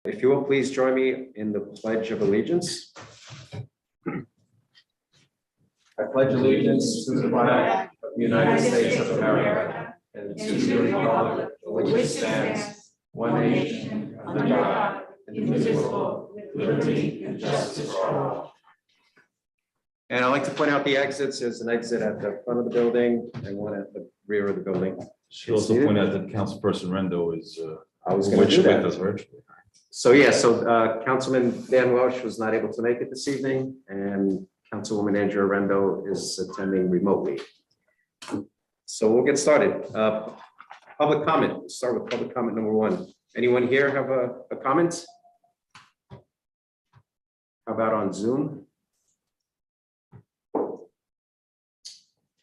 If you will, please join me in the Pledge of Allegiance. I pledge allegiance to the flag of the United States of America and to the republic for which it stands, one nation, under God, indivisible, with liberty and justice for all. And I'd like to point out the exits. There's an exit at the front of the building and one at the rear of the building. Should also point out that Councilperson Rendo is I was going to do that. with us virtually. So Councilman Dan Welsh was not able to make it this evening, and Councilwoman Andrea Rendo is attending remotely. So we'll get started. Public comment. We'll start with public comment number one. Anyone here have a comment? How about on Zoom?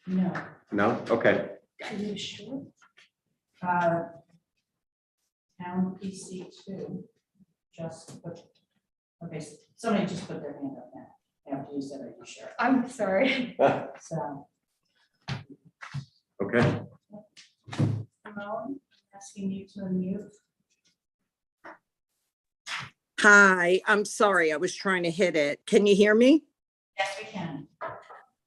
No. No? Okay. Are you sure? Town PC two, just put, okay, somebody just put their hand up now, after you said, are you sure? I'm sorry. So, Okay. Simone, asking you to unmute. Hi, I'm sorry, I was trying to hit it. Can you hear me? Yes, we can.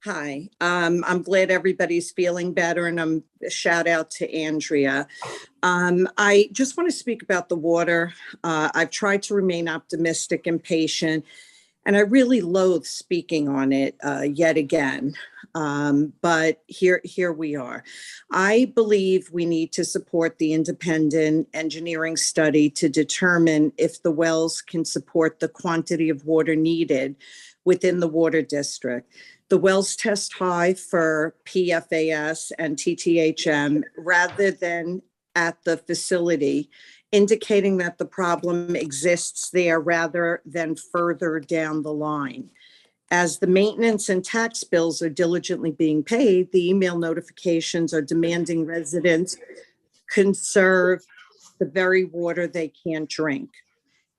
Hi, I'm glad everybody's feeling better, and a shout out to Andrea. I just want to speak about the water. I've tried to remain optimistic and patient, and I really loathe speaking on it yet again. But here we are. I believe we need to support the independent engineering study to determine if the wells can support the quantity of water needed within the water district. The wells test high for PFAS and TTHM rather than at the facility, indicating that the problem exists there rather than further down the line. As the maintenance and tax bills are diligently being paid, the email notifications are demanding residents conserve the very water they can't drink.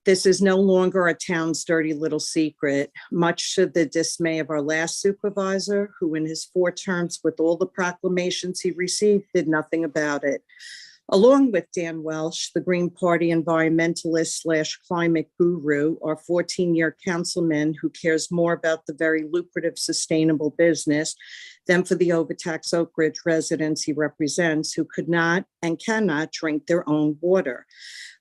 This is no longer a town's dirty little secret, much to the dismay of our last supervisor, who in his 4 terms with all the proclamations he received did nothing about it. Along with Dan Welsh, the Green Party environmentalist / climate guru, our 14-year councilman who cares more about the very lucrative sustainable business than for the overtaxed Oak Ridge residents he represents, who could not and cannot drink their own water.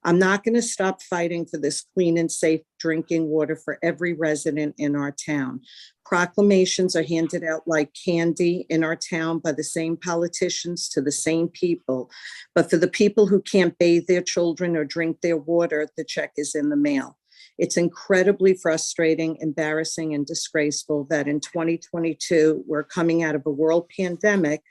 I'm not going to stop fighting for this clean and safe drinking water for every resident in our town. Proclamations are handed out like candy in our town by the same politicians to the same people. But for the people who can't bathe their children or drink their water, the check is in the mail. It's incredibly frustrating, embarrassing, and disgraceful that in 2022, we're coming out of a world pandemic,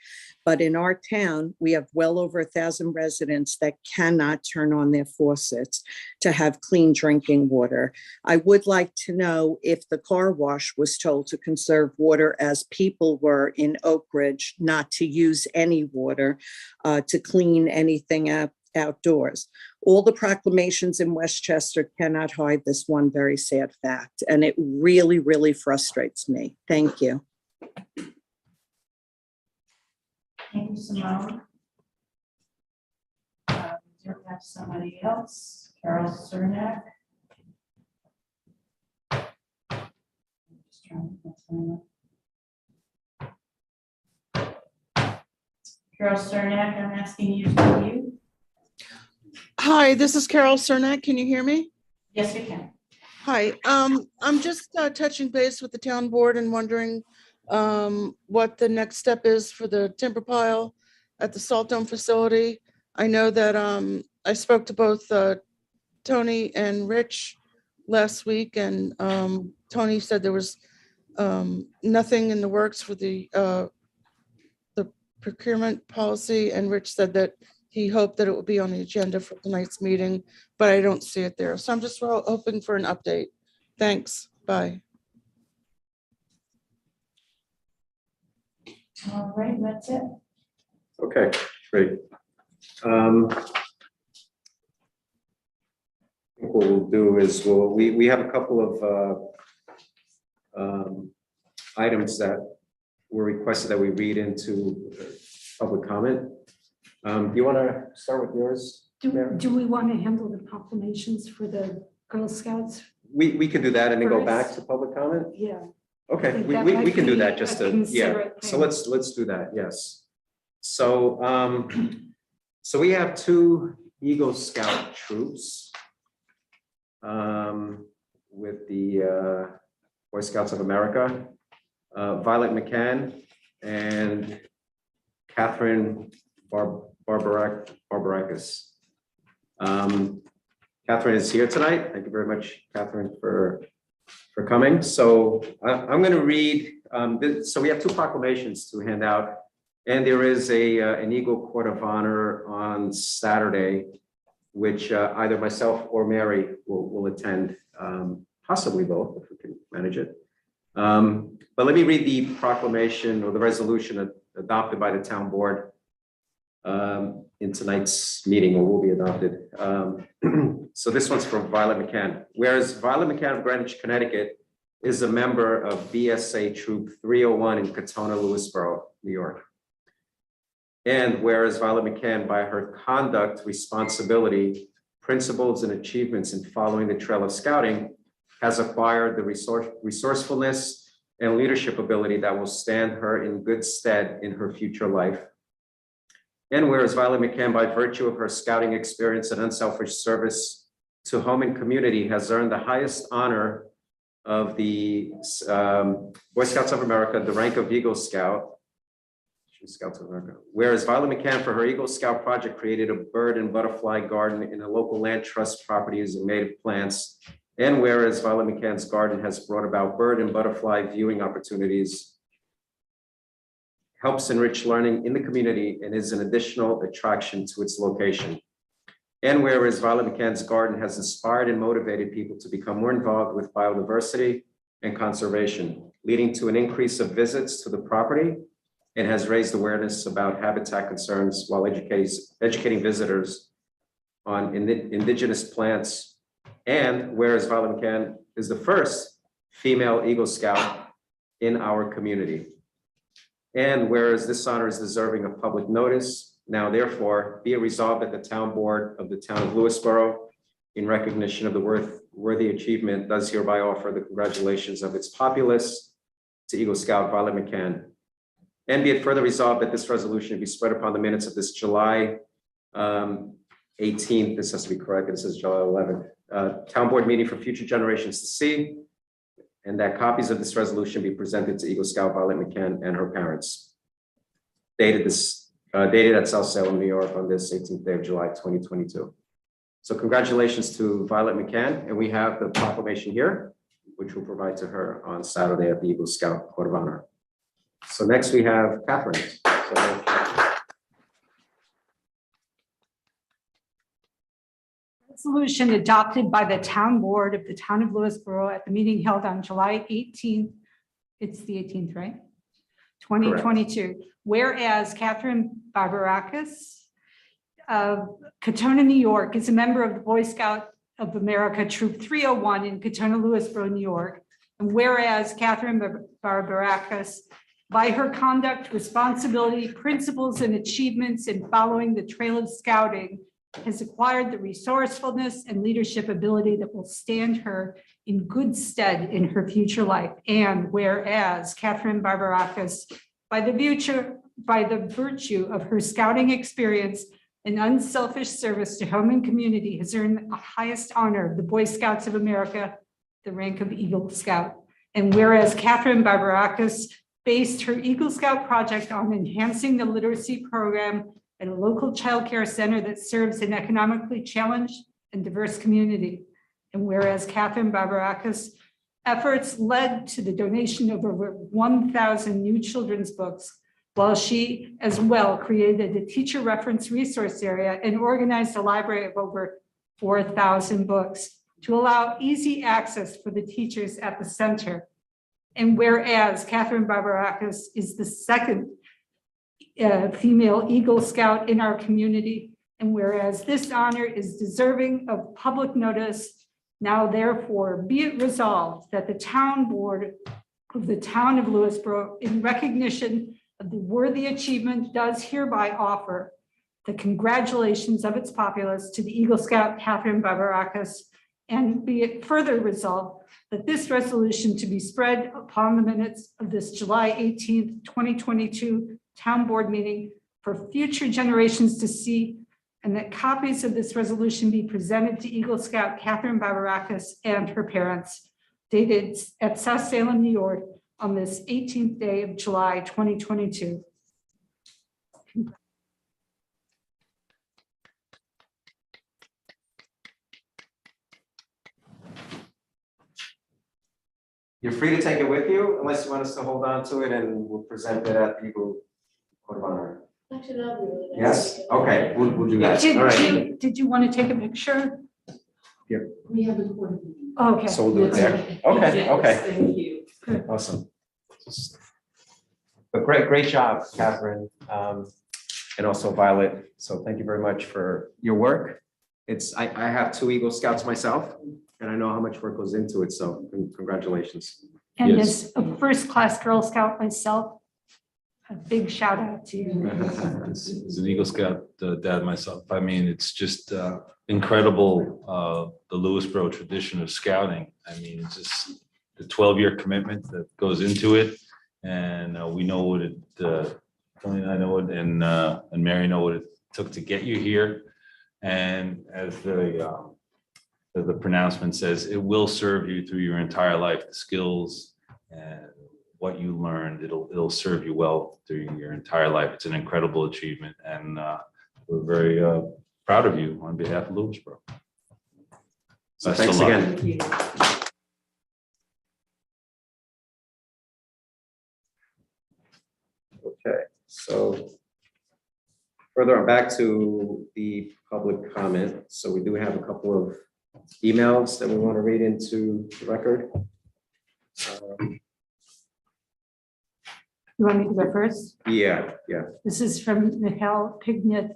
but in our town, we have well over 1,000 residents that cannot turn on their faucets to have clean drinking water. I would like to know if the car wash was told to conserve water as people were in Oak Ridge, not to use any water to clean anything up outdoors. All the proclamations in Westchester cannot hide this one very sad fact, and it really, really frustrates me. Thank you. Thank you, Simone. We do have somebody else, Carol Cernak. Just trying to get someone. Carol Cernak, I'm asking you to unmute. Hi, this is Carol Cernak. Can you hear me? Yes, we can. Hi, I'm just touching base with the town board and wondering what the next step is for the timber pile at the Salt Dome facility. I know that I spoke to both Tony and Rich last week, and Tony said there was nothing in the works for the procurement policy, and Rich said that he hoped that it would be on the agenda for tonight's meeting, but I don't see it there. So I'm just hoping for an update. Thanks. Bye. All right, that's it. Okay, great. What we'll do is we have a couple of items that were requested that we read into public comment. Do you want to start with yours? Do we want to handle the proclamations for the Girl Scouts? We could do that and then go back First. to public comment? Yeah. Okay, think we, that we, might we can do be that just a to, yeah, considerate so thing. let's do that, yes. So, so we have 2 Eagle Scout troops. With the Boy Scouts of America, Violet McCann and Catherine Barbarakis. Catherine is here tonight. Thank you very much, Catherine, for coming. So I'm going to read, so we have 2 proclamations to hand out. And there is an Eagle Court of Honor on Saturday, which either myself or Mary will attend, possibly both, if we can manage it. But let me read the proclamation or the resolution adopted by the town board in tonight's meeting, or will be adopted. So this one's from Violet McCann. Whereas Violet McCann of Greenwich, Connecticut is a member of BSA Troop 301 in Katona, Lewisboro, New York. And whereas Violet McCann, by her conduct, responsibility, principles, and achievements in following the trail of scouting, has acquired the resourcefulness and leadership ability that will stand her in good stead in her future life. And whereas Violet McCann, by virtue of her scouting experience and unselfish service to home and community, has earned the highest honor of the Boy Scouts of America, the rank of Eagle Scout. Scouts of America. Whereas Violet McCann, for her Eagle Scout project, created a bird and butterfly garden in a local land trust property using native plants. And whereas Violet McCann's garden has brought about bird and butterfly viewing opportunities, helps enrich learning in the community, and is an additional attraction to its location. And whereas Violet McCann's garden has inspired and motivated people to become more involved with biodiversity and conservation, leading to an increase of visits to the property, and has raised awareness about habitat concerns while educating visitors on indigenous plants. And whereas Violet McCann is the first female Eagle Scout in our community. And whereas this honor is deserving of public notice, now therefore be it resolved that the town board of the town of Lewisboro, in recognition of the worthy achievement, does hereby offer the congratulations of its populace to Eagle Scout Violet McCann. And be it further resolved that this resolution be spread upon the minutes of this July 18th, this has to be corrected, it says July 11th, town board meeting for future generations to see, and that copies of this resolution be presented to Eagle Scout Violet McCann and her parents. Dated at South Salem, New York on this 18th day of July, 2022. So congratulations to Violet McCann, and we have the proclamation here, which we'll provide to her on Saturday at the Eagle Scout Court of Honor. So next we have Catherine. So, Resolution adopted by the town board of the town of Lewisboro at the meeting held on July 18th. It's the 18th, right? 2022. Correct. Whereas Catherine Barbarakis of Katona, New York is a member of the Boy Scout of America Troop 301 in Katona, Lewisboro, New York. And whereas Catherine Barbarakis, by her conduct, responsibility, principles, and achievements in following the trail of scouting, has acquired the resourcefulness and leadership ability that will stand her in good stead in her future life. And whereas Catherine Barbarakis, by the virtue of her scouting experience and unselfish service to home and community, has earned the highest honor of the Boy Scouts of America, the rank of Eagle Scout. And whereas Catherine Barbarakis based her Eagle Scout project on enhancing the literacy program at a local child care center that serves an economically challenged and diverse community. And whereas Catherine Barbarakis' efforts led to the donation of over 1,000 new children's books, while she as well created a teacher reference resource area and organized a library of over 4,000 books to allow easy access for the teachers at the center. And whereas Catherine Barbarakis is the second female Eagle Scout in our community, and whereas this honor is deserving of public notice, now therefore be it resolved that the town board of the town of Lewisboro, in recognition of the worthy achievement, does hereby offer the congratulations of its populace to the Eagle Scout Catherine Barbarakis And be it further resolved that this resolution to be spread upon the minutes of this July 18th, 2022 town board meeting for future generations to see, and that copies of this resolution be presented to Eagle Scout Catherine Barbarakis and her parents, dated at South Salem, New York, on this 18th day of July, 2022. You're free to take it with you, unless you want us to hold on to it and we'll present it at the Eagle Court of Honor. Actually, that'd be really nice. Yes, okay, we'll do that. All right. Did you want to take a picture? We have recorded. Okay. So we'll do it there. Okay, Yes, okay, Thank you. awesome. But great job, Catherine, and also Violet. So thank you very much for your work. I have 2 Eagle Scouts myself, and I know how much work goes into it, so congratulations. And Yes. as a first-class Girl Scout myself, a big shout out to you. As an Eagle Scout dad myself, I mean, it's just incredible, the Lewisboro tradition of scouting. I mean, it's just the 12-year commitment that goes into it. And we know what it, Tony and I know it, and Mary know what it took to get you here. And as the pronouncement says, it will serve you through your entire life. The skills and what you learned, it'll serve you well through your entire life. It's an incredible achievement, and we're very proud of you on behalf of Lewisboro. So Best of thanks luck. again. Thank you. Okay, so further on back to the public comment. So we do have a couple of emails that we want to read into the record. You want me to go first? Yeah. This is from Michael Pignatello.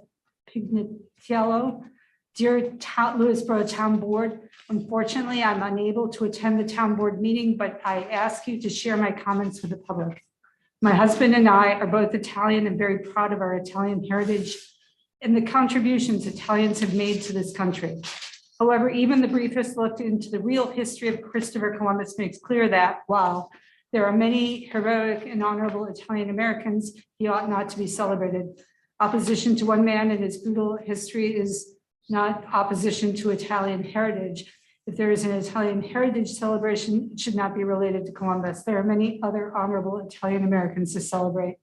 Dear Lewisboro Town Board, unfortunately, I'm unable to attend the town board meeting, but I ask you to share my comments with the public. My husband and I are both Italian and very proud of our Italian heritage and the contributions Italians have made to this country. However, even the briefest look into the real history of Christopher Columbus makes clear that while there are many heroic and honorable Italian Americans, he ought not to be celebrated. Opposition to one man and his brutal history is not opposition to Italian heritage. If there is an Italian heritage celebration, it should not be related to Columbus. There are many other honorable Italian Americans to celebrate.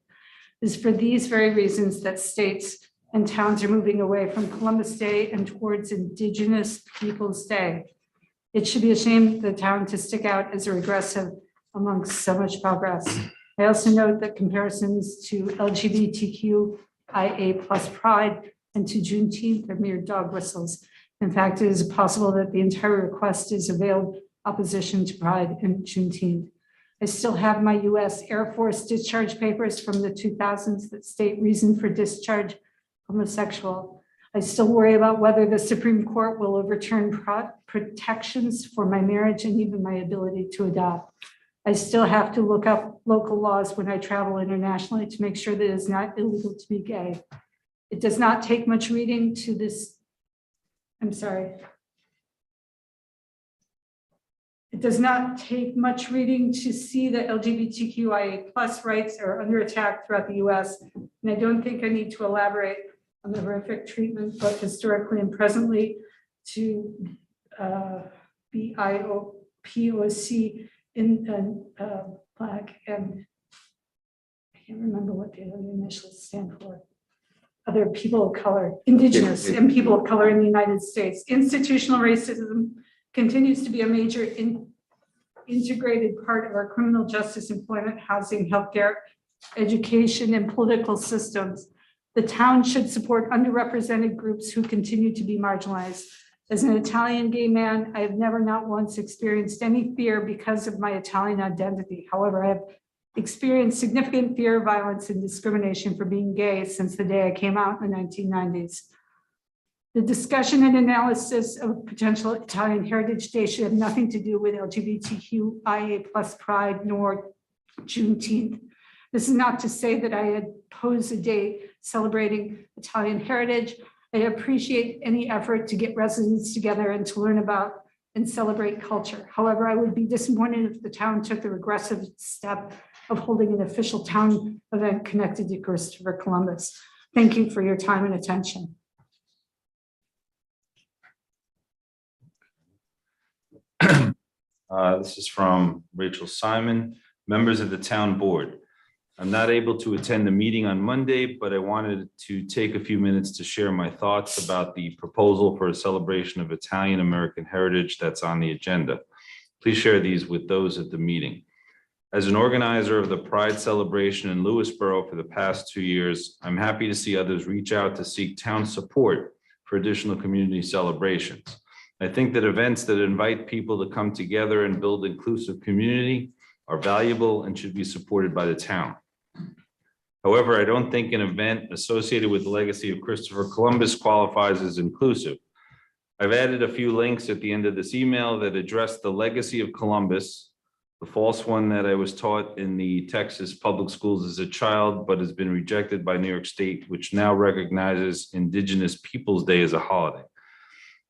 It is for these very reasons that states and towns are moving away from Columbus Day and towards Indigenous Peoples Day. It should be a shame for the town to stick out as a regressive amongst so much progress. I also note that comparisons to LGBTQIA+ pride and to Juneteenth are mere dog whistles. In fact, it is possible that the entire request is a veiled opposition to Pride and Juneteenth. I still have my U.S. Air Force discharge papers from the 2000s that state reason for discharge, homosexual. I still worry about whether the Supreme Court will overturn protections for my marriage and even my ability to adopt. I still have to look up local laws when I travel internationally to make sure that it is not illegal to be gay. It does not take much reading to this. I'm sorry. It does not take much reading to see that LGBTQIA+ rights are under attack throughout the US. And I don't think I need to elaborate on the horrific treatment, both historically and presently, to BIPOC in Black, and I can't remember what the other initials stand for. Other people of color, Indigenous and people of color in the United States. Institutional racism continues to be a major integrated part of our criminal justice, employment, housing, healthcare, education, and political systems. The town should support underrepresented groups who continue to be marginalized. As an Italian gay man, I have never not once experienced any fear because of my Italian identity. However, I have experienced significant fear, violence, and discrimination for being gay since the day I came out in the 1990s. The discussion and analysis of potential Italian Heritage Day should have nothing to do with LGBTQIA+ pride nor Juneteenth. This is not to say that I oppose a day celebrating Italian heritage. I appreciate any effort to get residents together and to learn about and celebrate culture. However, I would be disappointed if the town took the regressive step of holding an official town event connected to Christopher Columbus. Thank you for your time and attention. This is from Rachel Simon, members of the town board. I'm not able to attend the meeting on Monday, but I wanted to take a few minutes to share my thoughts about the proposal for a celebration of Italian American heritage that's on the agenda. Please share these with those at the meeting. As an organizer of the Pride celebration in Lewisboro for the past 2 years, I'm happy to see others reach out to seek town support for additional community celebrations. I think that events that invite people to come together and build inclusive community are valuable and should be supported by the town. However, I don't think an event associated with the legacy of Christopher Columbus qualifies as inclusive. I've added a few links at the end of this email that address the legacy of Columbus, the false one that I was taught in the Texas public schools as a child, but has been rejected by New York State, which now recognizes Indigenous Peoples' Day as a holiday.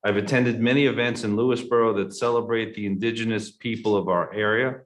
I've attended many events in Lewisboro that celebrate the indigenous people of our area,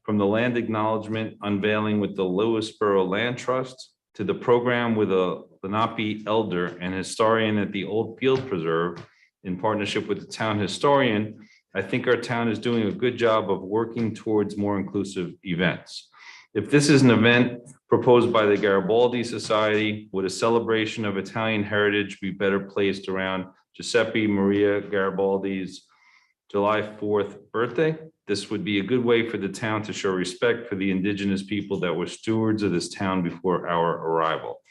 from the land acknowledgement unveiling with the Lewisboro Land Trust to the program with a Lenape elder and historian at the Old Field Preserve in partnership with the town historian. I think our town is doing a good job of working towards more inclusive events. If this is an event proposed by the Garibaldi Society, would a celebration of Italian heritage be better placed around Giuseppe Maria Garibaldi's July 4th birthday? This would be a good way for the town to show respect for the indigenous people that were stewards of this town before our arrival.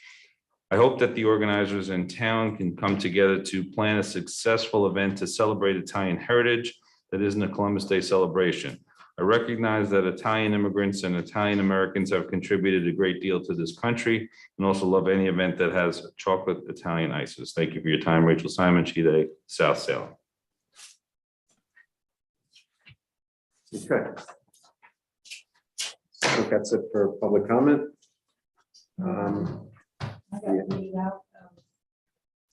I hope that the organizers in town can come together to plan a successful event to celebrate Italian heritage that isn't a Columbus Day celebration. I recognize that Italian immigrants and Italian Americans have contributed a great deal to this country, and also love any event that has chocolate Italian ices. Thank you for your time. Rachel Simon, Chile, South Salem. Okay. I think that's it for public comment. I got to leave out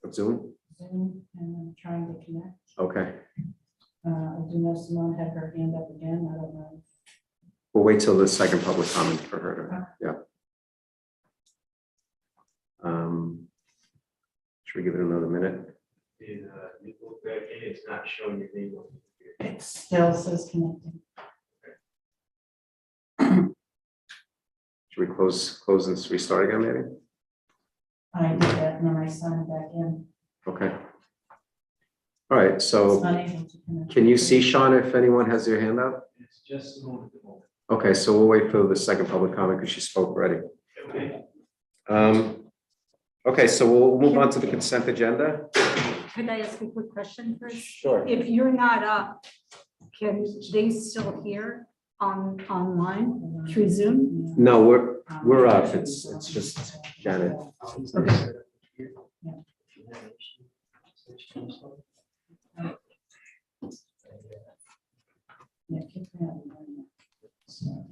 Of Zoom. Zoom and I'm trying to connect. Okay, I do know Simone had her hand up again. I don't know. we'll wait till the second public comment for her. Yeah. Should we give it another minute? It's not showing your name on the computer. It still says connecting. Should we close and restart again, maybe? I did that and then I signed back in. Okay. All right, It's so unable to connect. can you see, Sean, if anyone has their hand up? It's just a moment. Okay, so we'll wait for the second public comment because she spoke already. Okay. Okay, so we'll move on to the consent agenda. Could I ask a quick question first? Sure. If you're not up, can they still hear online through Zoom? No, we're up. It's just Janet. Okay. Yeah, keep that in mind. So,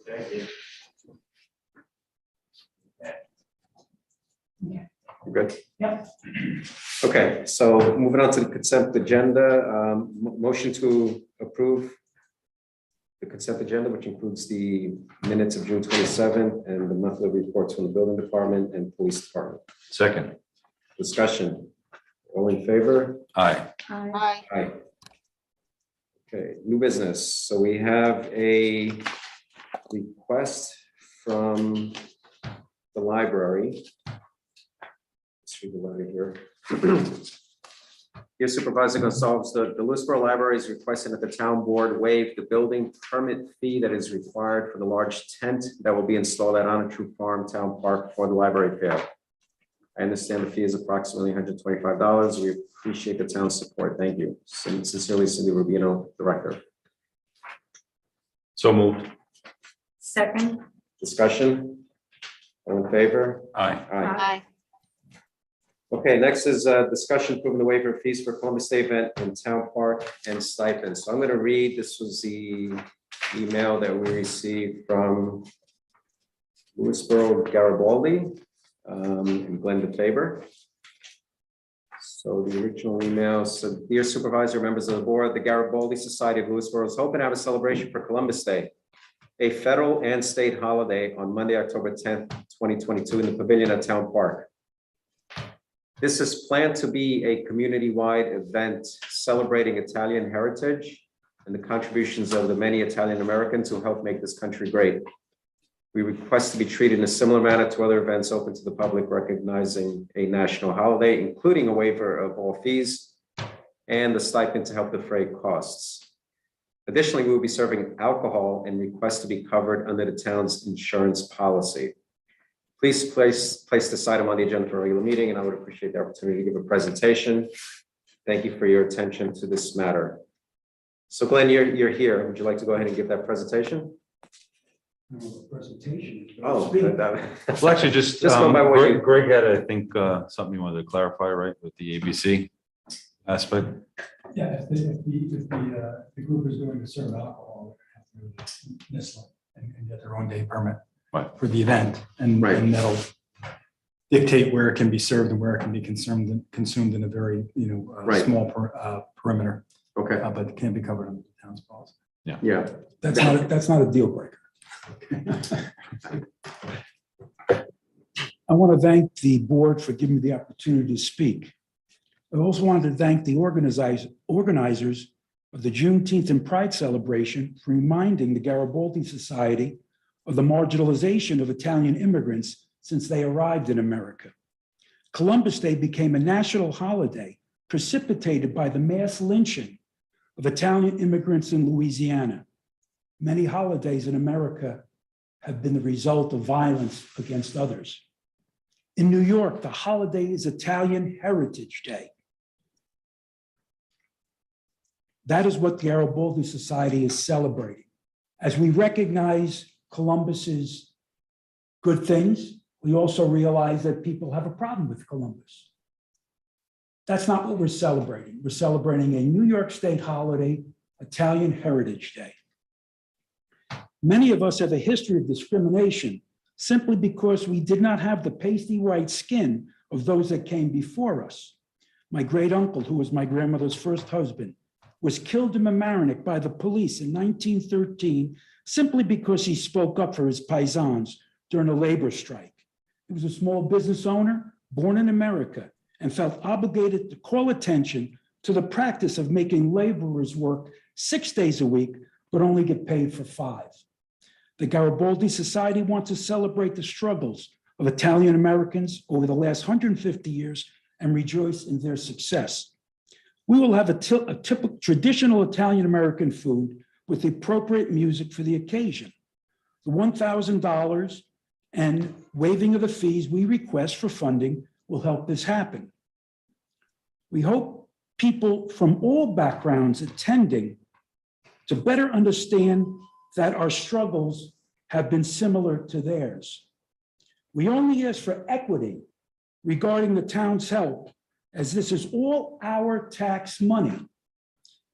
Thank you. Good. Yep. Okay, so moving on to the consent agenda, motion to approve the consent agenda, which includes the minutes of June 27 and the monthly reports from the building department and police department. Second. Discussion. All in favor? Aye. Aye. Aye. Okay, new business. So we have a request from the library. Let's read the letter here. Dear Supervisor Gonzalez, the Lewisboro Library is requesting that the town board waive the building permit fee that is required for the large tent that will be installed at True Farm Town Park for the library fair. I understand the fee is approximately $125. We appreciate the town's support. Thank you. Sincerely, Cindy Rubino, Director. So moved. Second. Discussion? All in favor? Aye. Aye. Okay, next is discussion approving the waiver of fees for Columbus Day event in Town Park and stipend. So I'm going to read, this was the email that we received from Lewisboro Garibaldi and Glenda Faber. So the original email said, Dear Supervisor, members of the board, the Garibaldi Society of Lewisboro is hoping to have a celebration for Columbus Day, a federal and state holiday on Monday, October 10th, 2022 in the pavilion at Town Park. This is planned to be a community-wide event celebrating Italian heritage and the contributions of the many Italian Americans who helped make this country great. We request to be treated in a similar manner to other events open to the public, recognizing a national holiday, including a waiver of all fees and the stipend to help defray costs. Additionally, we will be serving alcohol and request to be covered under the town's insurance policy. Please place this item on the agenda for a regular meeting, and I would appreciate the opportunity to give a presentation. Thank you for your attention to this matter. So Glenn, you're here. Would you like to go ahead and give that presentation? Presentation. Oh, Well, actually, just go by what you- Greg had, I think, something you wanted to clarify, right, with the ABC aspect. Yeah, if the group is going to serve alcohol, they're gonna have to go to NISLA and get their own day permit Right. for the event. And Right. and that'll dictate where it can be served and where it can be consumed in a very, Right. small perimeter, Okay, but it can't be covered under the town's policy. yeah, That's not a deal breaker. I want to thank the board for giving me the opportunity to speak. I also wanted to thank the organizers of the Juneteenth and Pride celebration for reminding the Garibaldi Society of the marginalization of Italian immigrants since they arrived in America. Columbus Day became a national holiday precipitated by the mass lynching of Italian immigrants in Louisiana. Many holidays in America have been the result of violence against others. In New York, the holiday is Italian Heritage Day. That is what the Garibaldi Society is celebrating. As we recognize Columbus's good things, we also realize that people have a problem with Columbus. That's not what we're celebrating. We're celebrating a New York State holiday, Italian Heritage Day. Many of us have a history of discrimination simply because we did not have the pasty white skin of those that came before us. My great uncle, who was my grandmother's first husband, was killed in Mamaroneck by the police in 1913 simply because he spoke up for his paisans during a labor strike. He was a small business owner born in America and felt obligated to call attention to the practice of making laborers work 6 days a week, but only get paid for 5. The Garibaldi Society wants to celebrate the struggles of Italian Americans over the last 150 years and rejoice in their success. We will have a typical traditional Italian American food with the appropriate music for the occasion. The $1,000 and waiving of the fees we request for funding will help this happen. We hope people from all backgrounds attending to better understand that our struggles have been similar to theirs. We only ask for equity regarding the town's help, as this is all our tax money.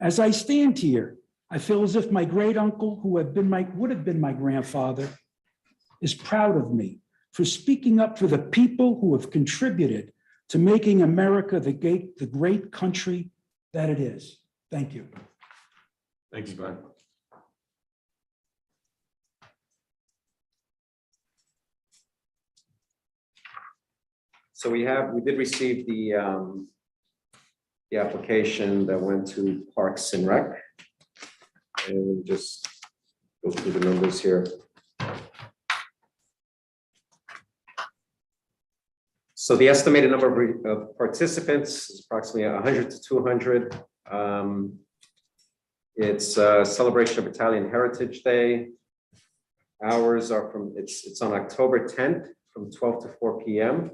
As I stand here, I feel as if my great uncle, who would have been my grandfather, is proud of me for speaking up for the people who have contributed to making America the great country that it is. Thank you. Thank you, Glenn. So we did receive the application that went to Parks and Rec. And just go through the numbers here. So the estimated number of participants is approximately 100 to 200. It's a celebration of Italian Heritage Day. Hours are it's on October 10th from 12 to 4 p.m.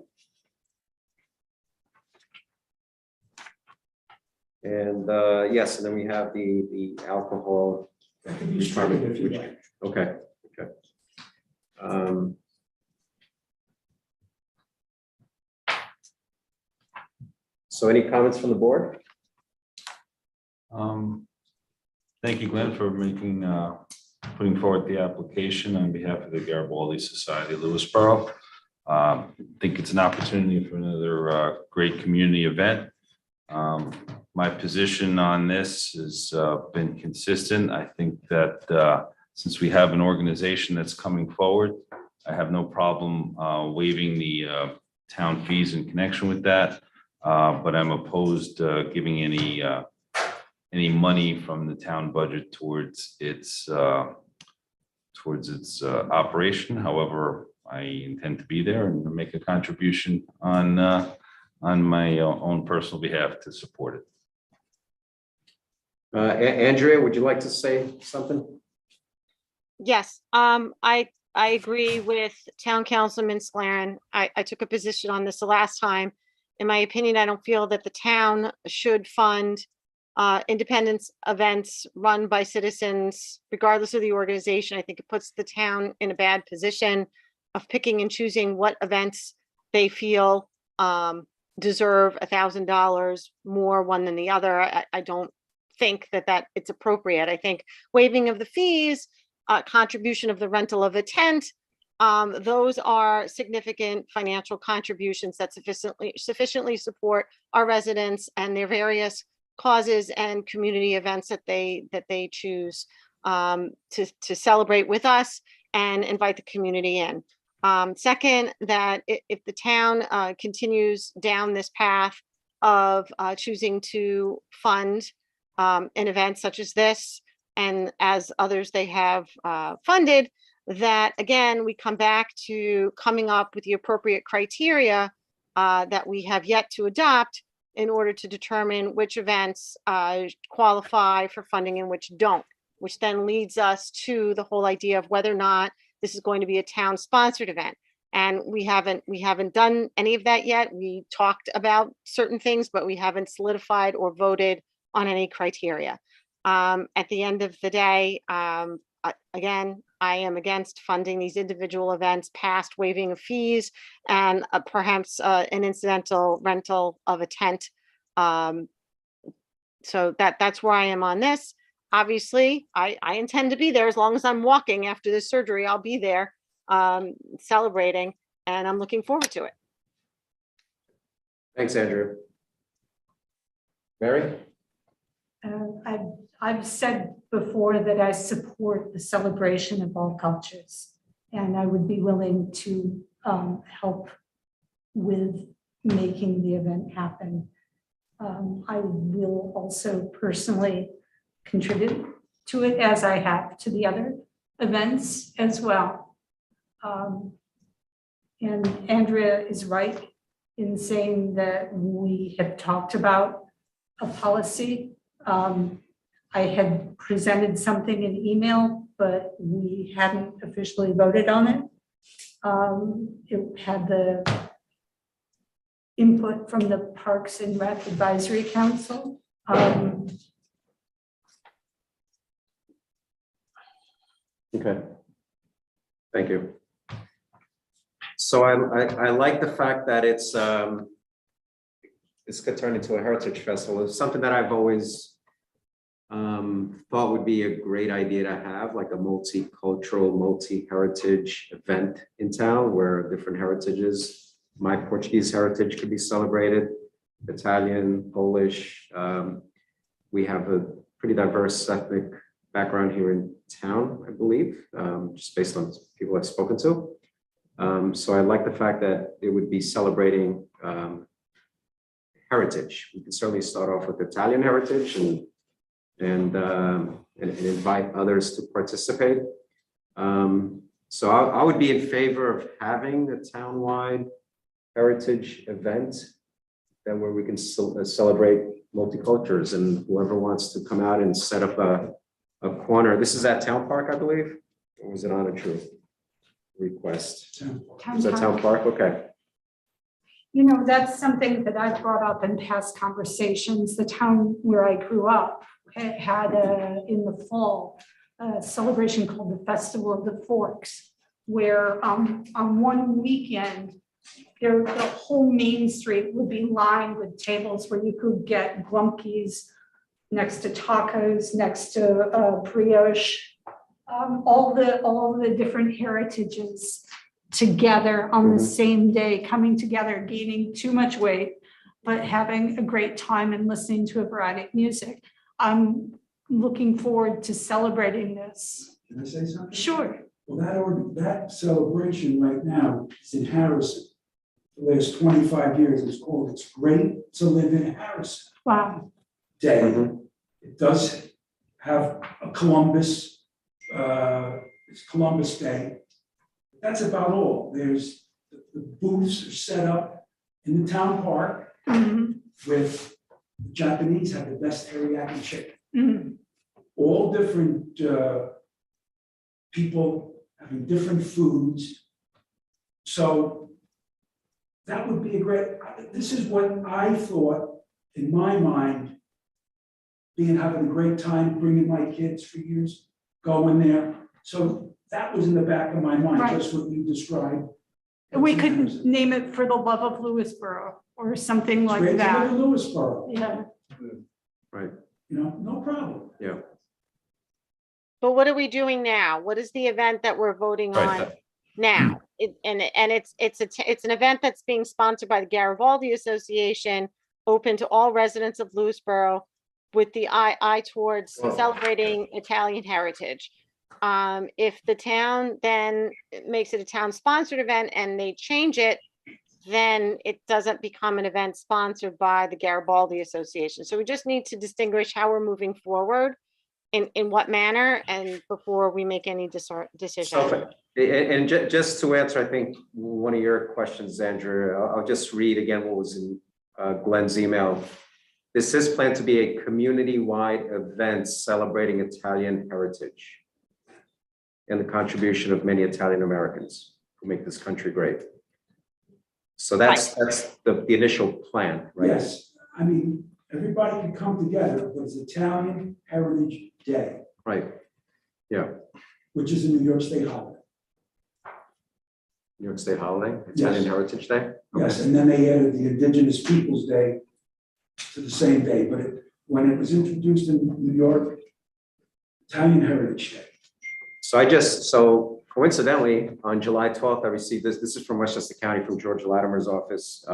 And yes, and then we have the alcohol. That could be stricken if you like. Okay, okay. So any comments from the board? Thank you, Glenn, for putting forward the application on behalf of the Garibaldi Society of Lewisboro. I think it's an opportunity for another great community event. My position on this has been consistent. I think that since we have an organization that's coming forward, I have no problem waiving the town fees in connection with that. But I'm opposed to giving any money from the town budget towards its operation. However, I intend to be there and make a contribution on my own personal behalf to support it. Andrea, would you like to say something? Yes, I agree with Town Councilman Sclaren. I took a position on this the last time. In my opinion, I don't feel that the town should fund independence events run by citizens, regardless of the organization. I think it puts the town in a bad position of picking and choosing what events they feel deserve $1,000 more one than the other. I don't think that it's appropriate. I think waiving of the fees, contribution of the rental of a tent, those are significant financial contributions that sufficiently support our residents and their various causes and community events that they choose to celebrate with us and invite the community in. Second, that if the town continues down this path of choosing to fund an event such as this, and as others they have funded, that again, we come back to coming up with the appropriate criteria that we have yet to adopt in order to determine which events qualify for funding and which don't, which then leads us to the whole idea of whether or not this is going to be a town-sponsored event. And we haven't done any of that yet. We talked about certain things, but we haven't solidified or voted on any criteria. At the end of the day, again, I am against funding these individual events past waiving of fees and perhaps an incidental rental of a tent. So that's where I am on this. Obviously, I intend to be there as long as I'm walking after this surgery. I'll be there celebrating, and I'm looking forward to it. Thanks, Andrew. Mary? I've said before that I support the celebration of all cultures, and I would be willing to help with making the event happen. I will also personally contribute to it, as I have to the other events as well. And Andrea is right in saying that we have talked about a policy. I had presented something in email, but we hadn't officially voted on it. It had the input from the Parks and Rec Advisory Council. Okay. Thank you. So I like the fact that it's this could turn into a heritage festival. It's something that I've always thought would be a great idea to have, like a multicultural, multi-heritage event in town where different heritages, my Portuguese heritage could be celebrated, Italian, Polish. We have a pretty diverse ethnic background here in town, I believe, just based on people I've spoken to. So I like the fact that it would be celebrating heritage. We can certainly start off with Italian heritage and invite others to participate. So I would be in favor of having a townwide heritage event that where we can celebrate multicultures, and whoever wants to come out and set up a corner. This is at Town Park, I believe, or was it on a true request? Is that Town Park? Okay. You know, that's something that I've brought up in past conversations. The town where I grew up had in the fall, a celebration called the Festival of the Forks, where on one weekend, the whole main street would be lined with tables where you could get glumpies next to tacos, next to brioche, all the different heritages together on the same day, coming together, gaining too much weight, but having a great time and listening to a variety of music. I'm looking forward to celebrating this. Can I say something? Sure. Well, that celebration right now is in Harrison. The last 25 years, it's called It's Great to Live in Harrison Wow. Day. It does have a Columbus, it's Columbus Day. That's about all. There's, the booths are set up in the town park with the Japanese have the best teriyaki chicken. All different people having different foods. So that would be a great, this is what I thought in my mind, having a great time, bringing my kids for years, going there. So that was in the back of my mind, Right. just what you described. We could name it For the Love of Lewisboro or something It's like great to live that. in Lewisboro, Yeah. Right. you know, no problem. Yeah. But what are we doing now? What is the event that we're voting Right, on now? It's an event that's being sponsored by the Garibaldi Association, open to all residents of Lewisboro, with the eye towards Wow. celebrating Italian heritage. If the town then makes it a town-sponsored event and they change it, then it doesn't become an event sponsored by the Garibaldi Association. So we just need to distinguish how we're moving forward, in what manner, and before we make any decision. So, just to answer, I think, one of your questions, Andrew, I'll just read again what was in Glenn's email. This is planned to be a community-wide event celebrating Italian heritage and the contribution of many Italian Americans who make this country great. So that's the initial plan, right? Yes, I mean, everybody can come together, but it's Italian Heritage Day, Right. Yeah. which is a New York State holiday. New York State holiday, Italian Yes. Heritage Day. Yes, and then they added the Indigenous Peoples' Day to the same day, but when it was introduced in New York, Italian Heritage Day. So coincidentally, on July 12th, I received this. This is from Westchester County, from George Latimer's office.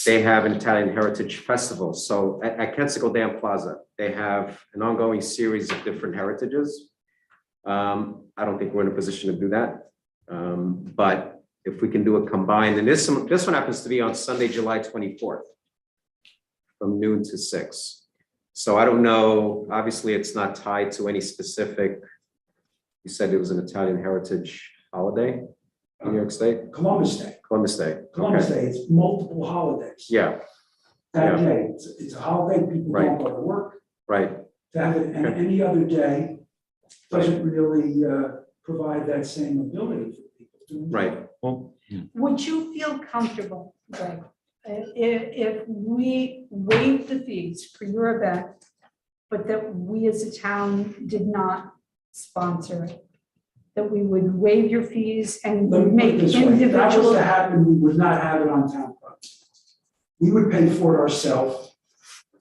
They have an Italian Heritage Festival. So at Kensico Dam Plaza, they have an ongoing series of different heritages. I don't think we're in a position to do that. But if we can do a combined, and this one happens to be on Sunday, July 24th, from noon to 6. So I don't know, obviously it's not tied to any specific, you said it was an Italian heritage holiday in New York State? Columbus Day. Columbus Day. Columbus Okay. Day, it's multiple holidays. Yeah, That yeah. day, it's a holiday, people Right. don't go to work. right. To have it, and any other day doesn't really provide that same ability for people to enjoy. Right. well, Would you feel comfortable, Greg, if we waived the fees for your event, but that we as a town did not sponsor it? That we would waive your fees and Let me put make it this way, if that was individual. to happen, we would not have it on town property. We would pay for it ourselves,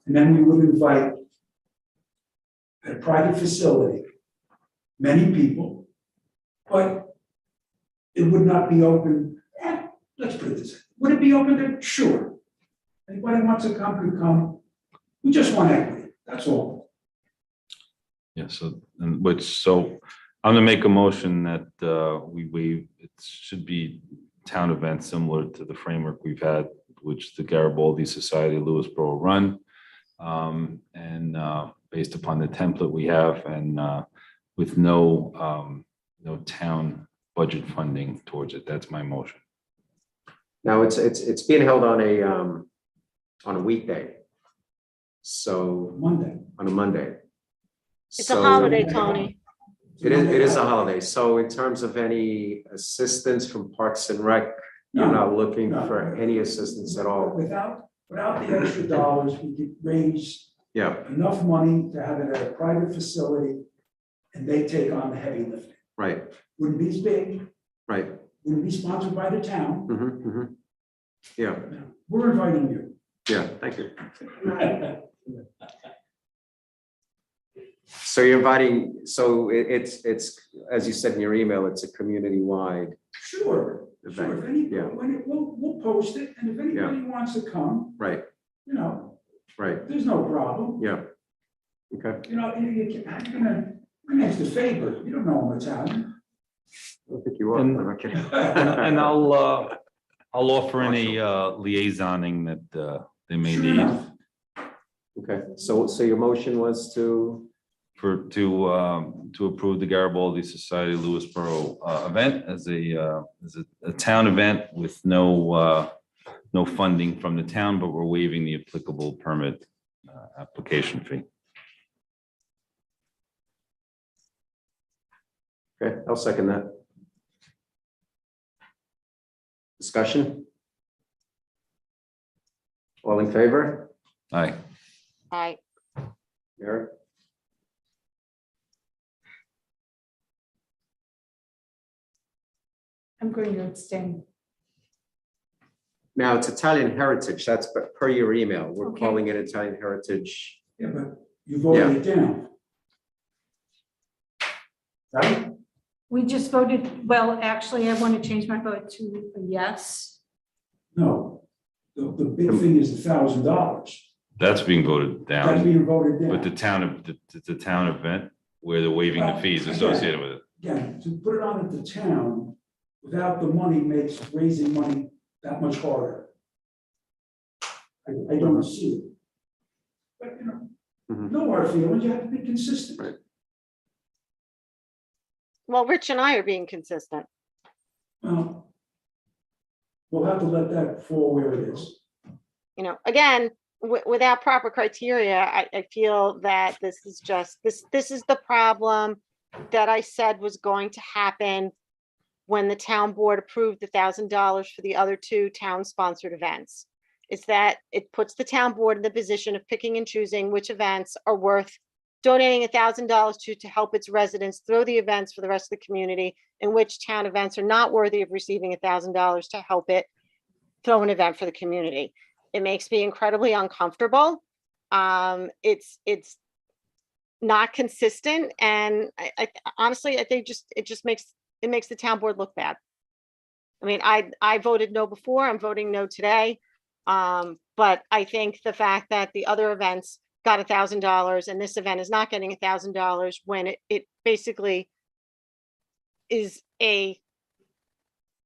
and then we would invite at a private facility, many people, but it would not be open. Let's put it this way, would it be open to? Sure. Anybody wants to come, could come. We just want equity, that's all. yeah, so, and which, so I'm gonna make a motion that we waive, it should be town events similar to the framework we've had, which the Garibaldi Society Lewisboro run. And based upon the template we have and with no town budget funding towards it. That's my motion. Now, it's being held on a weekday. So Monday. on a Monday. It's a holiday, Tony. It is a holiday. So in terms of any assistance from Parks and Rec, you're No, not looking no. for any assistance at all? Without the extra dollars, we could raise Yeah, enough money to have it at a private facility and they take on the heavy lifting. right, Wouldn't be as big, right. wouldn't be sponsored by the town. Yeah, We're inviting you. yeah, thank you. So you're inviting, so it's, as you said in your email, it's a community-wide Sure, sure. If any, Yeah. we'll post it and if anybody wants to come, right, you know, right, there's no problem. yeah. Okay. You know, my name's the favor. You don't know I'm Italian. I don't think you are. And- Okay. And I'll offer any liaisoning that they may Sure need enough. Okay, so your motion was to, to approve the Garibaldi Society Lewisboro event as a town event with no funding from the town, but we're waiving the applicable permit application fee. okay, I'll second that. Discussion? All in favor? Aye. I, Eric? I'm going to abstain. Now, it's Italian Heritage, that's per your email. We're Okay. calling it Italian Heritage. Yeah, but you voted it down. Right? We just voted, well, actually, I want to change my vote to a yes. No. The big thing is $1,000. That's being voted That's down, being voted down. but the town event where they're waiving the fees associated with it. Again, to put it on at the town without the money makes raising money that much harder. I don't see it. But, you know, Mhm. no hard feelings, you have to be consistent. Right. well, Rich and I are being consistent. Well, we'll have to let that fall where it is. You know, again, without proper criteria, I feel that this is just, this is the problem that I said was going to happen when the town board approved the $1,000 for the other two town-sponsored events. Is that it puts the town board in the position of picking and choosing which events are worth donating $1,000 to help its residents throw the events for the rest of the community, and which town events are not worthy of receiving $1,000 to help it throw an event for the community. It makes me incredibly uncomfortable. It's not consistent, and I honestly, I think it makes the town board look bad. I mean, I voted no before, I'm voting no today. But I think the fact that the other events got $1,000 and this event is not getting $1,000 when it basically is a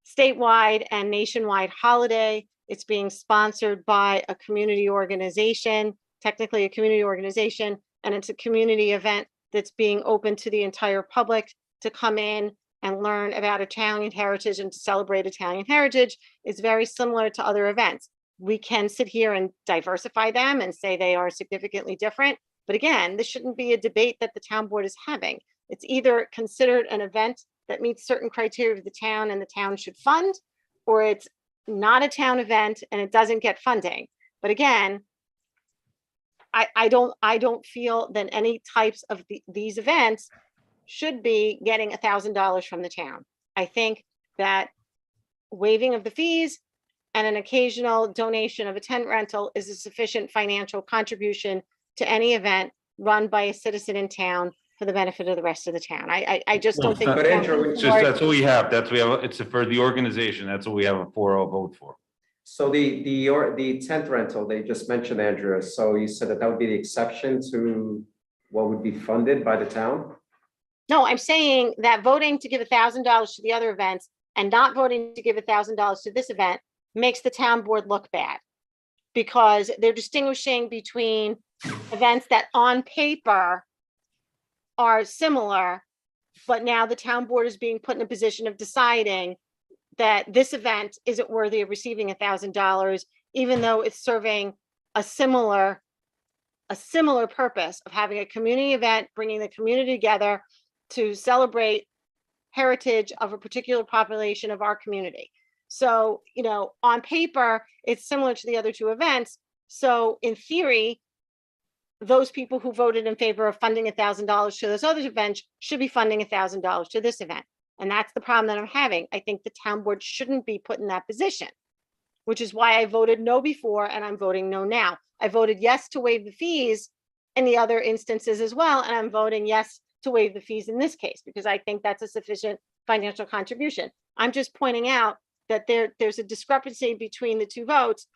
statewide and nationwide holiday. It's being sponsored by a community organization, technically a community organization, and it's a community event that's being open to the entire public to come in and learn about Italian heritage and to celebrate Italian heritage. Is very similar to other events. We can sit here and diversify them and say they are significantly different. But again, this shouldn't be a debate that the town board is having. It's either considered an event that meets certain criteria of the town and the town should fund, or it's not a town event and it doesn't get funding. But again, I don't feel that any types of these events should be getting $1,000 from the town. I think that waiving of the fees and an occasional donation of a tent rental is a sufficient financial contribution to any event run by a citizen in town for the benefit of the rest of the town. I just don't think. But the town Andrew, can it's Just, afford- that's what we have. That's what we have. It's for the organization. That's what we have a 4-0 vote for. So the tent rental, they just mentioned, Andrea, so you said that would be the exception to what would be funded by the town? No, I'm saying that voting to give $1,000 to the other events and not voting to give $1,000 to this event makes the town board look bad. Because they're distinguishing between events that on paper are similar, but now the town board is being put in a position of deciding that this event isn't worthy of receiving $1,000, even though it's serving a similar purpose of having a community event, bringing the community together to celebrate heritage of a particular population of our community. So, on paper, it's similar to the other two events. So in theory, those people who voted in favor of funding $1,000 to those other events should be funding $1,000 to this event. And that's the problem that I'm having. I think the town board shouldn't be put in that position, which is why I voted no before and I'm voting no now. I voted yes to waive the fees in the other instances as well. And I'm voting yes to waive the fees in this case, because I think that's a sufficient financial contribution. I'm just pointing out that there's a discrepancy between the two votes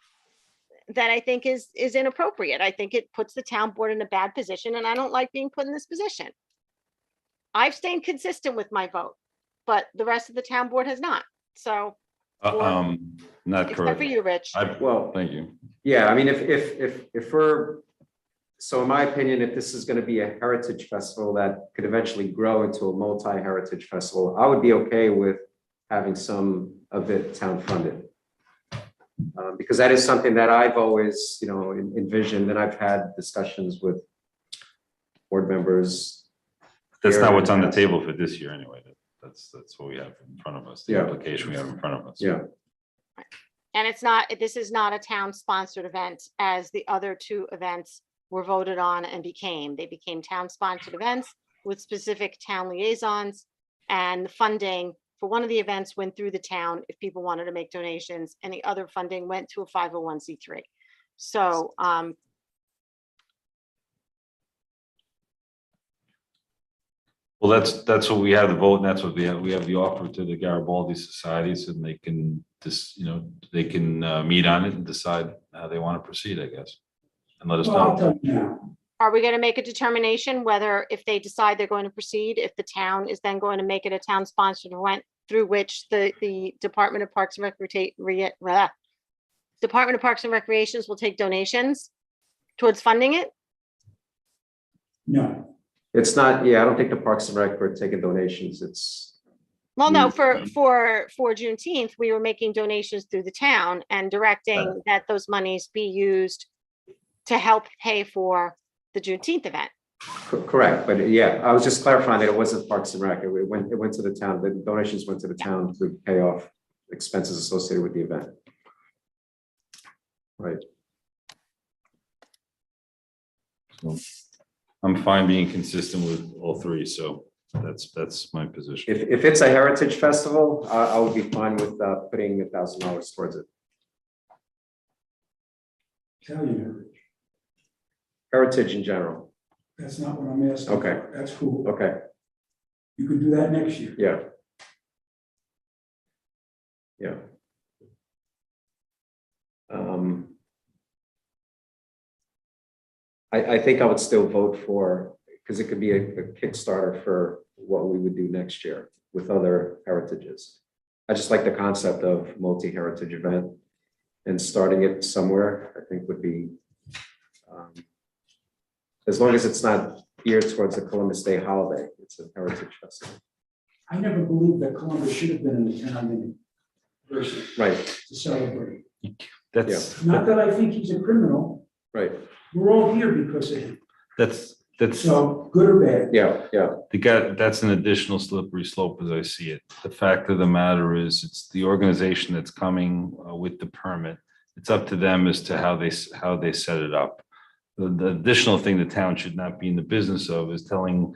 that I think is inappropriate. I think it puts the town board in a bad position, and I don't like being put in this position. I've stayed consistent with my vote, but the rest of the town board has not. So, Not except correct. for you, Rich. Well, Thank you. yeah, I mean, if we're, so in my opinion, if this is going to be a heritage festival that could eventually grow into a multi-heritage festival, I would be okay with having some of it town funded. Because that is something that I've always, envisioned, and I've had discussions with board members. That's here not in what's on the past. table for this year anyway. That's what we have in front of us, the Yeah. application we have in front of us. Yeah, And this is not a town sponsored event, as the other two events were voted on and they became town sponsored events with specific town liaisons, and the funding for one of the events went through the town if people wanted to make donations, and the other funding went to a 501c3. So, Well, that's what we have the vote, and that's what we have the offer to the Garibaldi societies, and they can they can meet on it and decide how they want to proceed, I guess. And let us Well, I'll know. tell you now. are we going to make a determination whether, if they decide they're going to proceed, if the town is then going to make it a town sponsored event through which the Department of Parks and Recreations will take donations towards funding it? No, it's not, I don't think the Parks and Rec were taking donations. It's, Well, no, for Juneteenth, we were making donations through the town and directing that those monies be used to help pay for the Juneteenth event. correct, but I was just clarifying that it wasn't Parks and Rec. It went to the town, the donations went to the town to pay off expenses associated with the event. Right. So, I'm fine being consistent with all three, so that's my position. If it's a heritage festival, I would be fine with putting $1,000 towards it. tell you, Heritage in general. that's not what I'm asking. Okay. That's cool. Okay, You can do that next year. yeah. Yeah. I think I would still vote for, because it could be a Kickstarter for what we would do next year with other heritages. I just like the concept of multi-heritage event, and starting it somewhere, I think would be, as long as it's not geared towards the Columbus Day holiday, it's a heritage festival. I never believed that Columbus should have been in the town in person Right, to celebrate. That's Not that I think he's a criminal. right. We're all here because of him. that's So good or bad. Yeah. that's an additional slippery slope as I see it. The fact of the matter is, it's the organization that's coming with the permit. It's up to them as to how they set it up. The additional thing the town should not be in the business of is telling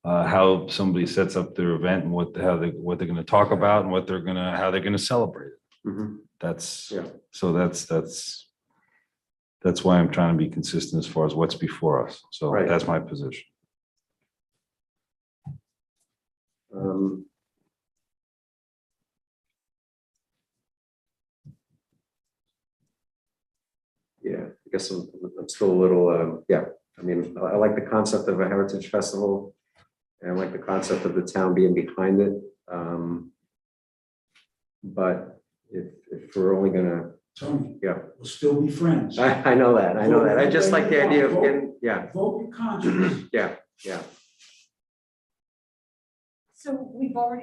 how somebody sets up their event and what they're going to talk about and how they're going to celebrate it. Mhm. That's why I'm trying to be consistent as far as what's before us. So Right. that's my position. I guess I'm still a little, I mean, I like the concept of a heritage festival. And I like the concept of the town being behind it. But if we're only gonna, Tony, yeah, we'll still be friends. I know that, I know that. I just like the idea of getting, yeah, Vote your conscience. yeah. So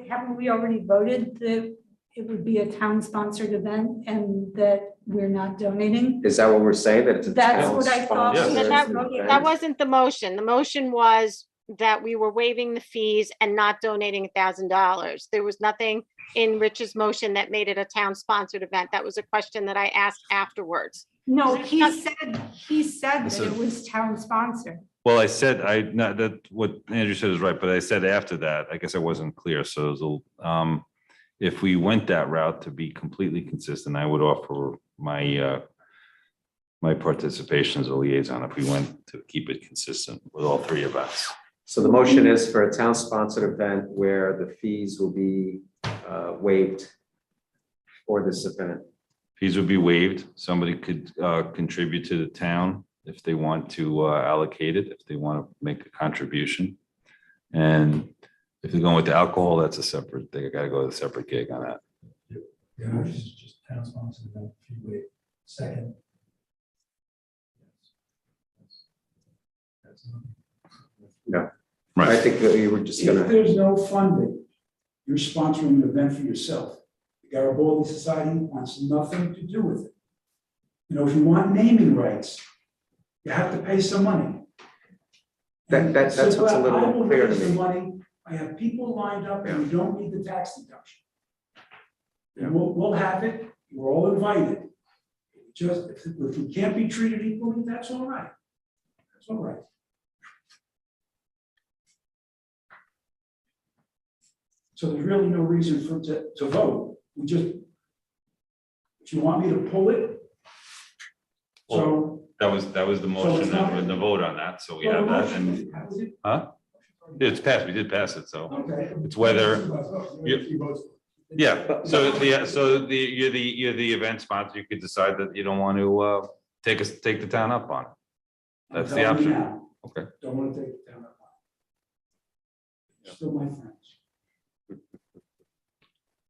haven't we already voted that it would be a town-sponsored event and that we're not donating? Is that what we're saying, that it's a That's town what I thought. sponsored But event? that wasn't the motion. The motion was that we were waiving the fees and not donating $1,000. There was nothing in Rich's motion that made it a town-sponsored event. That was a question that I asked afterwards. No, he said that So- it was town-sponsored. Well, I said, not that what Andrew said is right, but I said after that, I guess I wasn't clear. So, it was, if we went that route to be completely consistent, I would offer my, my participation as a liaison if we went to keep it consistent with all three events. So the motion is for a town-sponsored event where the fees will be waived for this event. Fees would be waived. Somebody could contribute to the town if they want to allocate it, if they want to make a contribution. And if they're going with the alcohol, that's a separate, they gotta go to a separate gig on that. Yeah, this is just town sponsored event, if you wait. Second. I Right. think that we were just If gonna, there's no funding, you're sponsoring an event for yourself. The Garibaldi Society wants nothing to do with it. You know, if you want naming rights, you have to pay some money. that's what's a little I will unclear to raise the me. money. I have people lined up and we don't need the tax deduction. Yeah. And we'll have it, you're all invited. Just, if we can't be treated equally, that's all right. That's all right. So there's really no reason for to vote. We just, if you want me to pull it. So. That was the motion and the vote on that, so we have that, and, huh? It's passed, we did pass it, so Okay. it's whether, yeah, so you're the event sponsor, you could decide that you don't want to take the town up on it. That's the option. Okay. Don't want to take it down. Still my friends.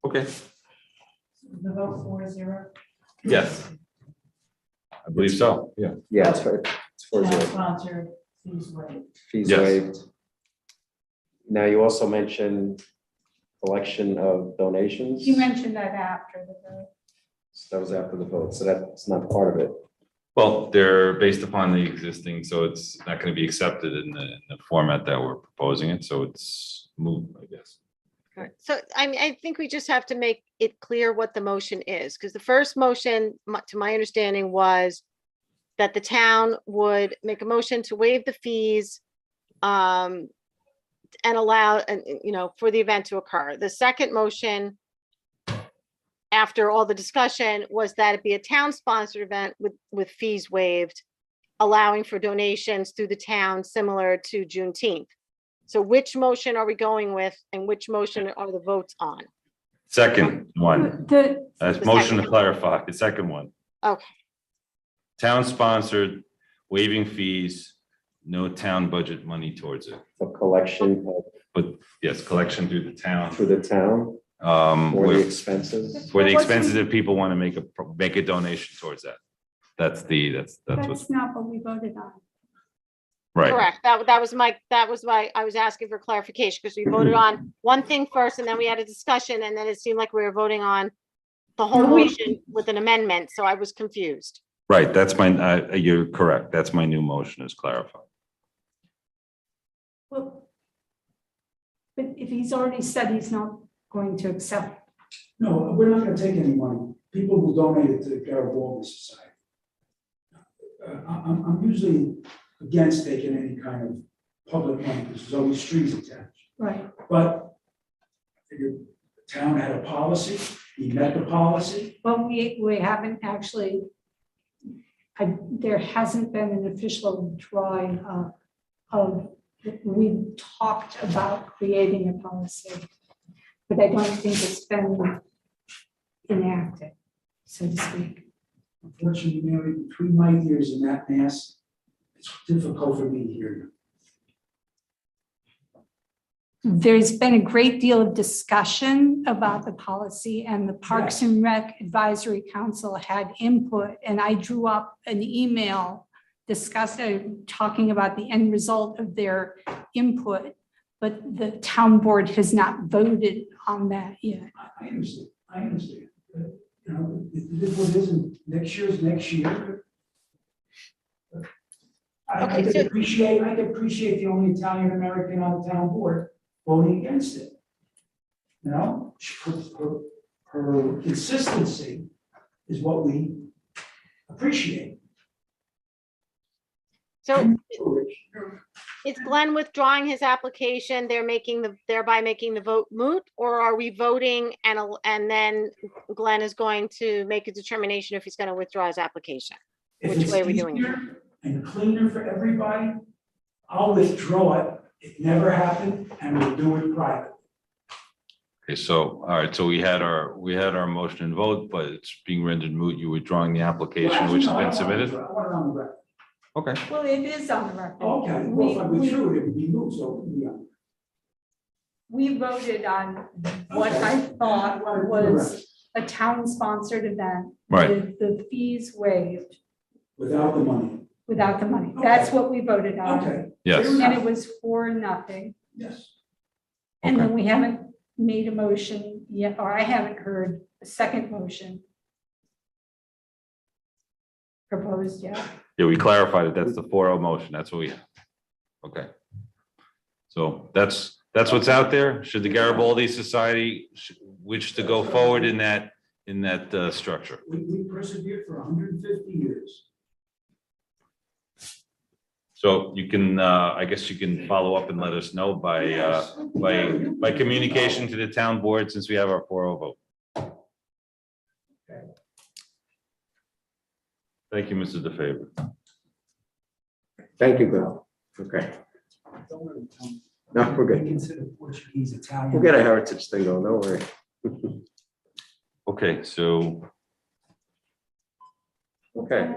Okay, The vote 4-0. yes. I believe so, yeah. Yeah, it's for Town the sponsored, fees waived. fees Yes. waived. Now, you also mentioned collection of donations. You mentioned that after the vote. That was after the vote, so that's not part of it. Well, they're based upon the existing, so it's not going to be accepted in the format that we're proposing it, so it's moved, I guess. All right. So I mean, I think we just have to make it clear what the motion is, because the first motion, to my understanding, was that the town would make a motion to waive the fees and allow, for the event to occur. The second motion, after all the discussion, was that it be a town-sponsored event with fees waived, allowing for donations through the town similar to Juneteenth. So which motion are we going with and which motion are the votes on? Second one, The, that's The motion to second. clarify, the second one. Okay. Town-sponsored, waiving fees, no town budget money towards it. For collection But yes, collection through the town. through the town for the expenses. For the expenses if people want to make a donation towards that. That's what, that's not what we voted on. right. Correct. That was why I was asking for clarification, because we voted on one thing first and then we had a discussion and then it seemed like we were voting on the whole No, we- motion with an amendment. So I was confused. Right, that's you're correct. That's my new motion is clarified. Well, but if he's already said he's not going to accept, No, we're not gonna take any money. People will donate it to the Garibaldi Society. I'm usually against taking any kind of public money, because there's always strings attached. right, But I figured the town had a policy, we met the policy. but we haven't actually, there hasn't been an official drawing of, we talked about creating a policy, but I don't think it's been enacted, so to speak. Unfortunately, Mary, between my ears and that mass, it's difficult for me to hear you. there's been a great deal of discussion about the policy, and the Parks and Rec Advisory Council had input, and I drew up an email talking about the end result of their input, but the town board has not voted on that yet. I understand, I understand. But, you know, this one isn't, next year's next year. I Okay, could so- appreciate the only Italian American on the town board voting against it. You know, her consistency is what we appreciate. So is Glenn withdrawing his application? Thereby making the vote moot? Or are we voting and then Glenn is going to make a determination if he's going to withdraw his application? If Which it's way are we doing it? easier and cleaner for everybody, I'll withdraw it. It never happened, and we'll do it privately. Okay, so, all right, so we had our motion and vote, but it's being rendered moot. You withdrawing the application which has been submitted? I want it on the record. Okay. Well, it is on the record. Okay, well, if I withdrew it, it would be moved, so it would be on. We voted on what I thought was a town-sponsored event. Right. With the fees waived Without the money. without the money. That's what we voted on. Okay, Yes. And it was for nothing. yes. And then we haven't made a motion yet, or I haven't heard a second motion proposed yet. Yeah, we clarified it. That's the 4-0 motion. That's what we have. Okay. So that's what's out there. Should the Garibaldi Society wish to go forward in that structure? We persevered for 150 years. So you can, I guess you can follow up and let us know by communication to the town board, since we have our 4-0 vote. Thank you, Mr. DeFavor. Thank you, Bill. Okay, Don't worry, Tom. no, we're We good. consider Portuguese, Italian. We'll get a heritage thing going, don't worry. Okay, so Okay,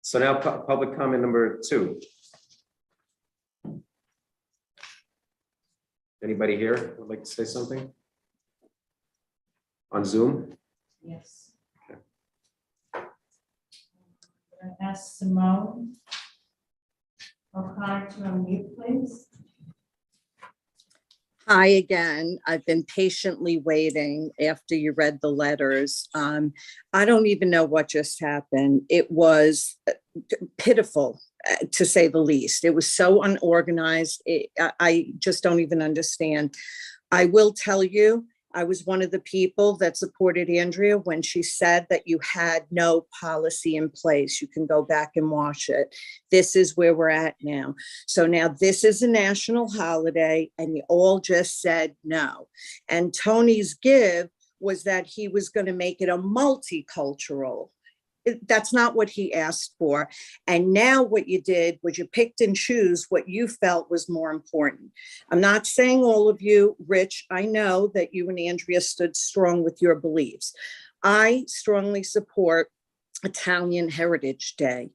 so now public comment number 2. Anybody here would like to say something? On Zoom? Yes. Ask Simone O'Connor to unmute, please. Hi again. I've been patiently waiting after you read the letters. I don't even know what just happened. It was pitiful, to say the least. It was so unorganized. I just don't even understand. I will tell you, I was one of the people that supported Andrea when she said that you had no policy in place. You can go back and watch it. This is where we're at now. So now this is a national holiday and you all just said no. And Tony's give was that he was going to make it a multicultural. That's not what he asked for. And now what you did was you picked and choose what you felt was more important. I'm not saying all of you, Rich, I know that you and Andrea stood strong with your beliefs. I strongly support Italian Heritage Day.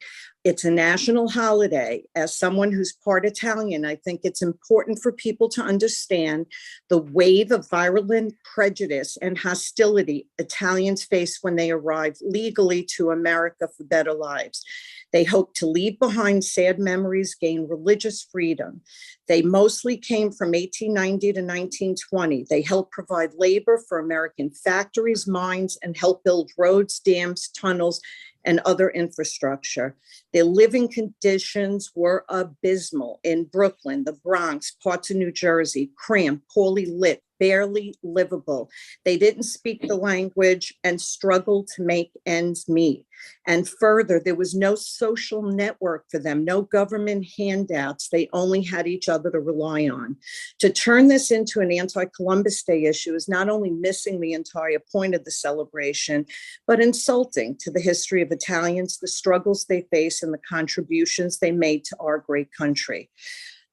It's a national holiday. As someone who's part Italian, I think it's important for people to understand the wave of virulent prejudice and hostility Italians face when they arrive legally to America for better lives. They hope to leave behind sad memories, gain religious freedom. They mostly came from 1890 to 1920. They helped provide labor for American factories, mines, and help build roads, dams, tunnels, and other infrastructure. Their living conditions were abysmal in Brooklyn, the Bronx, parts of New Jersey, cramped, poorly lit, barely livable. They didn't speak the language and struggled to make ends meet. And further, there was no social network for them, no government handouts. They only had each other to rely on. To turn this into an anti-Columbus Day issue is not only missing the entire point of the celebration, but insulting to the history of Italians, the struggles they face, and the contributions they made to our great country.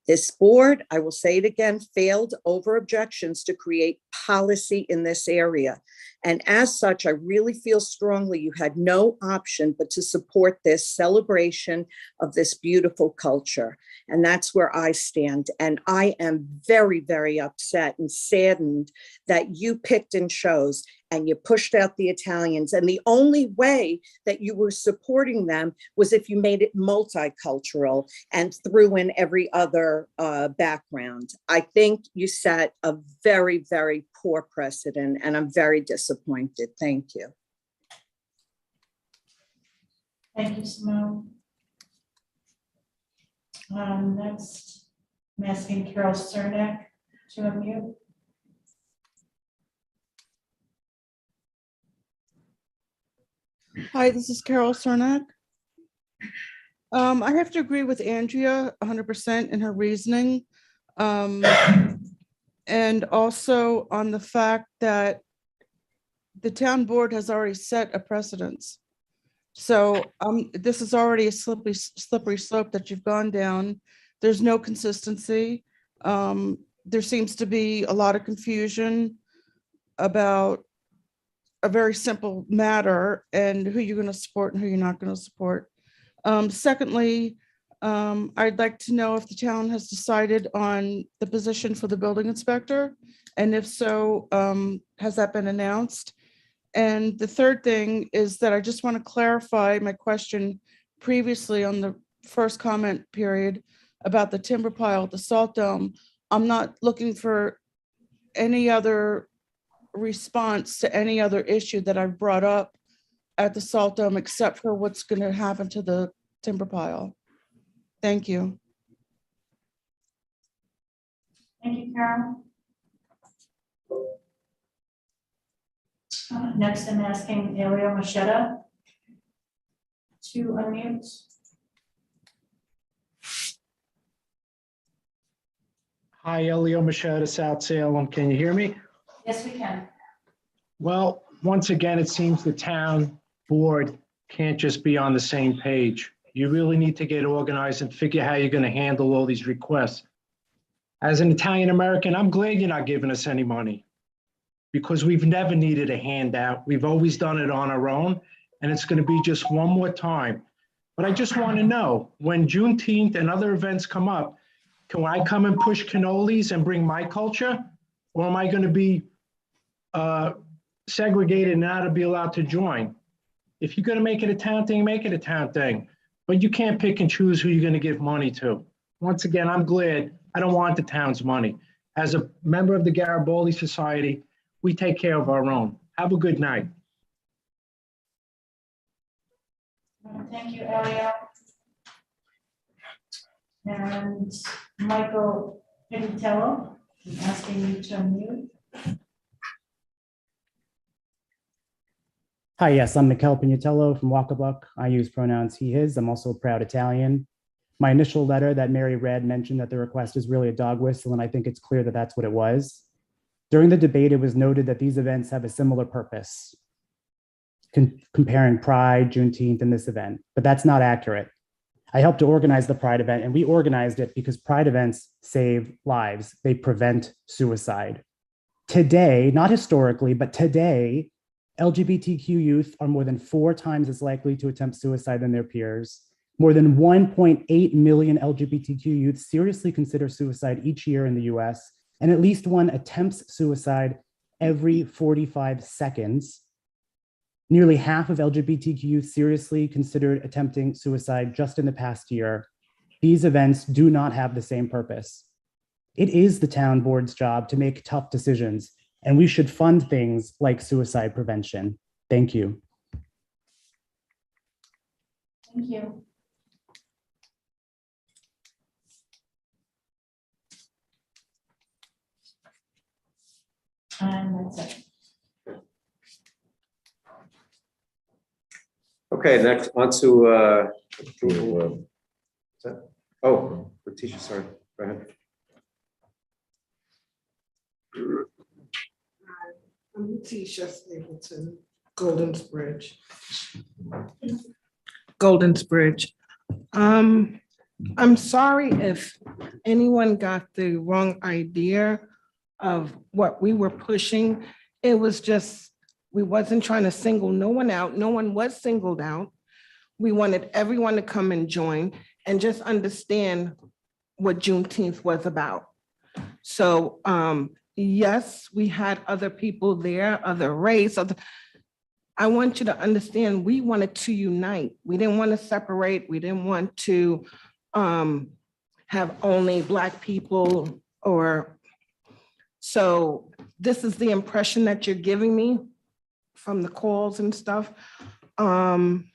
This board, I will say it again, failed over objections to create policy in this area. And as such, I really feel strongly you had no option but to support this celebration of this beautiful culture. And that's where I stand. And I am very, very upset and saddened that you picked and chose and you pushed out the Italians. And the only way that you were supporting them was if you made it multicultural and threw in every other background. I think you set a very, very poor precedent, and I'm very disappointed. Thank you. Thank you, Simone. Next, I'm asking Carol Cernak to unmute. Hi, this is Carol Cernak. I have to agree with Andrea 100% in her reasoning. And also on the fact that the town board has already set a precedence. So this is already a slippery slope that you've gone down. There's no consistency. There seems to be a lot of confusion about a very simple matter and who you're going to support and who you're not going to support. Secondly, I'd like to know if the town has decided on the position for the building inspector, and if so, has that been announced? And the third thing is that I just want to clarify my question previously on the first comment period about the timber pile at the Salt Dome. I'm not looking for any other response to any other issue that I've brought up at the Salt Dome, except for what's going to happen to the timber pile. Thank you. Thank you, Carol. Next, I'm asking Elio Machetta to unmute. Hi, Elio Machado, South Salem. Can you hear me? Yes, we can. Well, once again, it seems the town board can't just be on the same page. You really need to get organized and figure how you're going to handle all these requests. As an Italian American, I'm glad you're not giving us any money because we've never needed a handout. We've always done it on our own, and it's going to be just one more time. But I just want to know, when Juneteenth and other events come up, can I come and push cannolis and bring my culture? Or am I going to be segregated and not to be allowed to join? If you're going to make it a town thing, make it a town thing. But you can't pick and choose who you're going to give money to. Once again, I'm glad. I don't want the town's money. As a member of the Garibaldi Society, we take care of our own. Have a good night. Thank you, Elio. And Michael Pintello, I'm asking you to unmute. Hi, yes, I'm Mikel Pignatello from Walkabuck. I use pronouns he, his. I'm also a proud Italian. My initial letter that Mary read mentioned that the request is really a dog whistle, and I think it's clear that that's what it was. During the debate, it was noted that these events have a similar purpose, comparing Pride, Juneteenth, and this event, but that's not accurate. I helped to organize the Pride event, and we organized it because Pride events save lives. They prevent suicide. Today, not historically, but today, LGBTQ youth are more than 4 times as likely to attempt suicide than their peers. More than 1.8 million LGBTQ youth seriously consider suicide each year in the US, and at least one attempts suicide every 45 seconds. Nearly half of LGBTQ youth seriously considered attempting suicide just in the past year. These events do not have the same purpose. It is the town board's job to make tough decisions, and we should fund things like suicide prevention. Thank you. Thank you. And that's it. Okay, next on to approval. Is that? Oh, Letitia, sorry. Go ahead. I'm Letitia Stapleton, Golden's Bridge. I'm sorry if anyone got the wrong idea of what we were pushing. It was just, we wasn't trying to single no one out. No one was singled out. We wanted everyone to come and join and just understand what Juneteenth was about. So yes, we had other people there, other race, I want you to understand, we wanted to unite. We didn't want to separate. We didn't want to have only Black people or, so this is the impression that you're giving me from the calls and stuff. And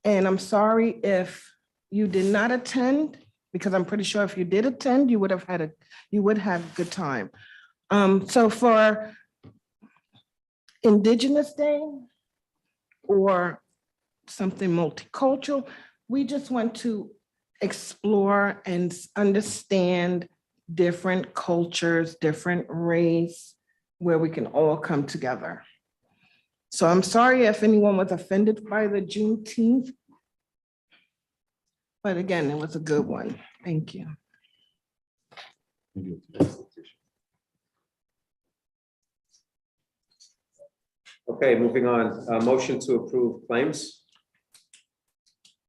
I'm sorry if you did not attend, because I'm pretty sure if you did attend, you would have a good time. So for Indigenous Day or something multicultural, we just want to explore and understand different cultures, different race, where we can all come together. So I'm sorry if anyone was offended by the Juneteenth, but again, it was a good one. Thank you. Okay, moving on. Motion to approve claims,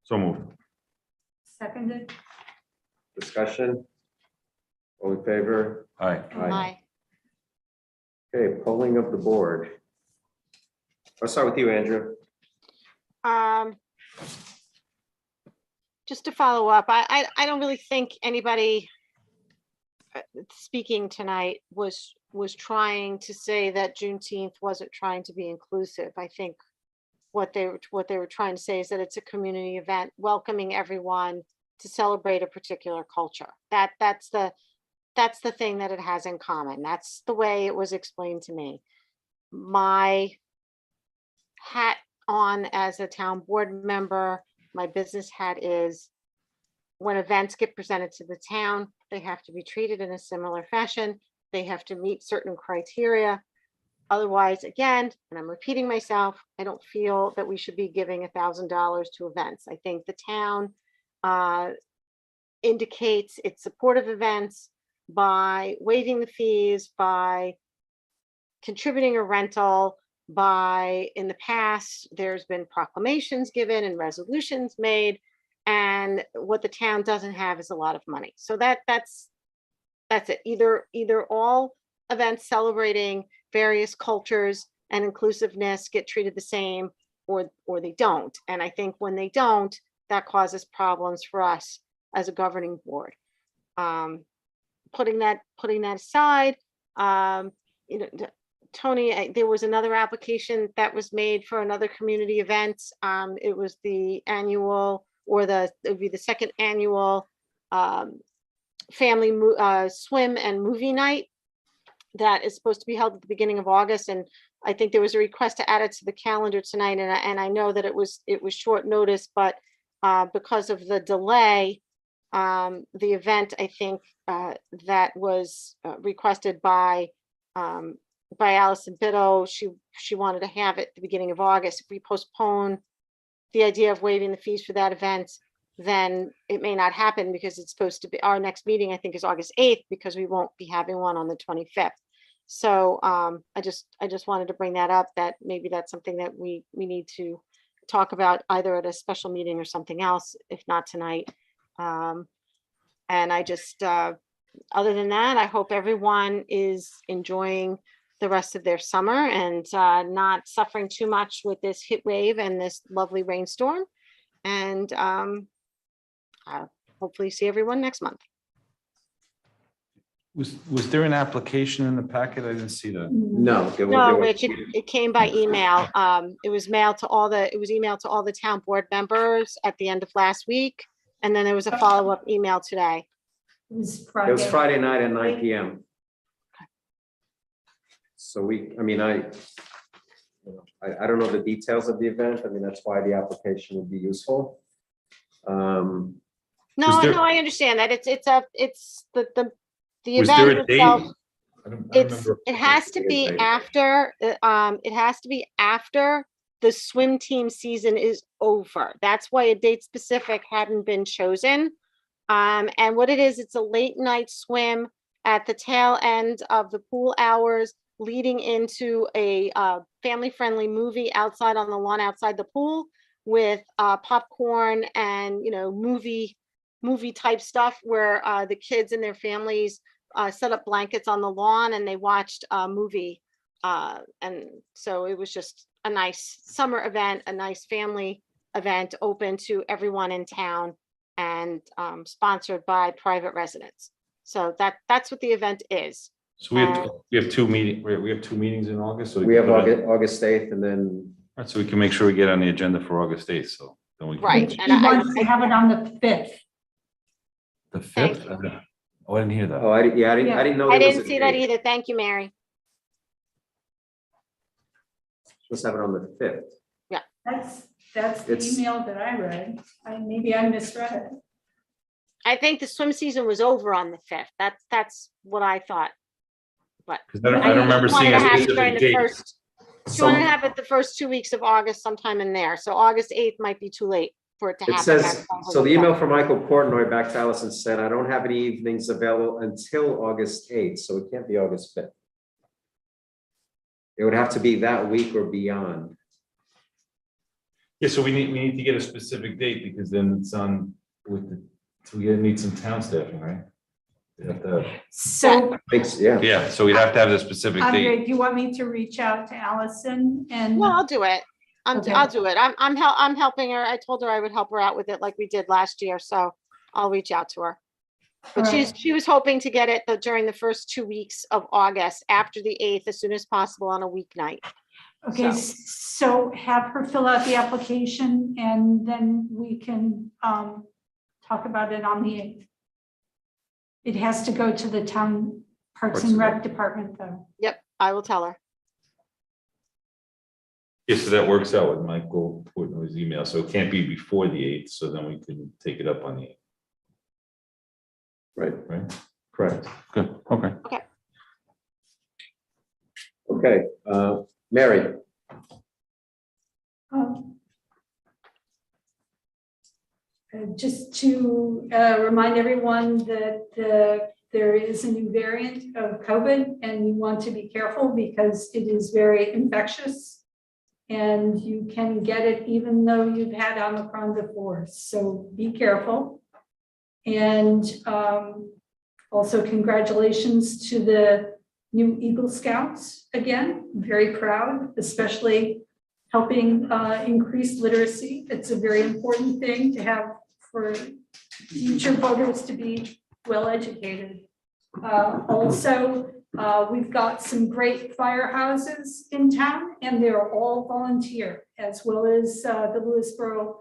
So moved. Seconded. discussion. All in favor? Aye. Aye. Okay, polling of the board. I'll start with you, Andrew. Just to follow up, I don't really think anybody speaking tonight was trying to say that Juneteenth wasn't trying to be inclusive. I think what they were trying to say is that it's a community event welcoming everyone to celebrate a particular culture. That's the thing that it has in common. That's the way it was explained to me. My hat on as a town board member, my business hat is, when events get presented to the town, they have to be treated in a similar fashion. They have to meet certain criteria. Otherwise, again, and I'm repeating myself, I don't feel that we should be giving $1,000 to events. I think the town indicates its supportive events by waiving the fees, by contributing a rental, by, in the past, there's been proclamations given and resolutions made, and what the town doesn't have is a lot of money. So that's it. Either all events celebrating various cultures and inclusiveness get treated the same, or they don't. And I think when they don't, that causes problems for us as a governing board. Putting that aside, Tony, there was another application that was made for another community event. It was the annual, or it would be the second annual family swim and movie night that is supposed to be held at the beginning of August. And I think there was a request to add it to the calendar tonight. And I know that it was short notice, but because of the delay, the event, I think that was requested by Allison Bitto, she wanted to have it at the beginning of August. If we postpone the idea of waiving the fees for that event, then it may not happen, because it's supposed to be, our next meeting, I think, is August 8th, because we won't be having one on the 25th. So I just wanted to bring that up, that maybe that's something that we need to talk about either at a special meeting or something else, if not tonight. And I just, other than that, I hope everyone is enjoying the rest of their summer and not suffering too much with this heat wave and this lovely rainstorm. And I'll hopefully see everyone next month. Was there an application in the packet? I didn't see that. No. No, Rich, it came by email. It was emailed to all the town board members at the end of last week. And then there was a follow-up email today. It was It was Friday night at 9 p.m. So I don't know the details of the event. I mean, that's why the application would be useful. No, there- I understand that. It's the Was there event a date? itself. I don't remember. It has to be after, the swim team season is over. That's why a date specific hadn't been chosen. And what it is, it's a late night swim at the tail end of the pool hours, leading into a family-friendly movie outside on the lawn outside the pool with popcorn and, you know, movie type stuff where the kids and their families set up blankets on the lawn and they watched a movie. And so it was just a nice summer event, a nice family event open to everyone in town and sponsored by private residents. So that's what the event is. So we have two meetings in August. So We can have put it- August 8th and then, Right, so we can make sure we get on the agenda for August 8th, so then we can. Right. He And wants to have it on the 5th. The Thank 5th? Oh, I didn't hear that. oh, I didn't know. I there was didn't a see that date. either. Thank you, Mary. Let's have it on the 5th. That's the It's- email that I read. Maybe I misread it. I think the swim season was over on the 5th. That's what I thought. But Because I don't remember just wanted seeing a to have it during specific the date. first. She wanted to have it the first 2 weeks of August sometime in there. So August 8th might be too late for it to happen. It says, That's probably so the what email that- from Michael Portnoy back to Allison said, I don't have any evenings available until August 8th, so it can't be August 5th. It would have to be that week or beyond. Yeah, so we need to get a specific date because then it's on with the, so we need some town staffing, right? We have to, So, Thanks, yeah. yeah, so we'd have to have the specific date. Andre, do you want me to reach out to Allison and? No, I'll do it. Okay. I'll do it. I'm helping her. I told her I would help her out with it like we did last year, so I'll reach out to her. But All right. she was hoping to get it during the first 2 weeks of August, after the 8th, as soon as possible on a weeknight. Okay, so have her fill out the application and then we can talk about it on the 8th. It has to go to the town Parks and Rec department though. Yep, I will tell her. Yeah, so that works out with Michael Portnoy's email, so it can't be before the 8th, so then we can take it up on the 8th, Right, right? correct. Good, okay. Okay, Mary, Just to remind everyone that there is a new variant of COVID and you want to be careful because it is very infectious. And you can get it even though you've had Omicron before, so be careful. And also congratulations to the new Eagle Scouts again, very proud, especially helping increase literacy. It's a very important thing to have for future voters to be well educated. Also, we've got some great firehouses in town and they're all volunteer, as well as the Lewisboro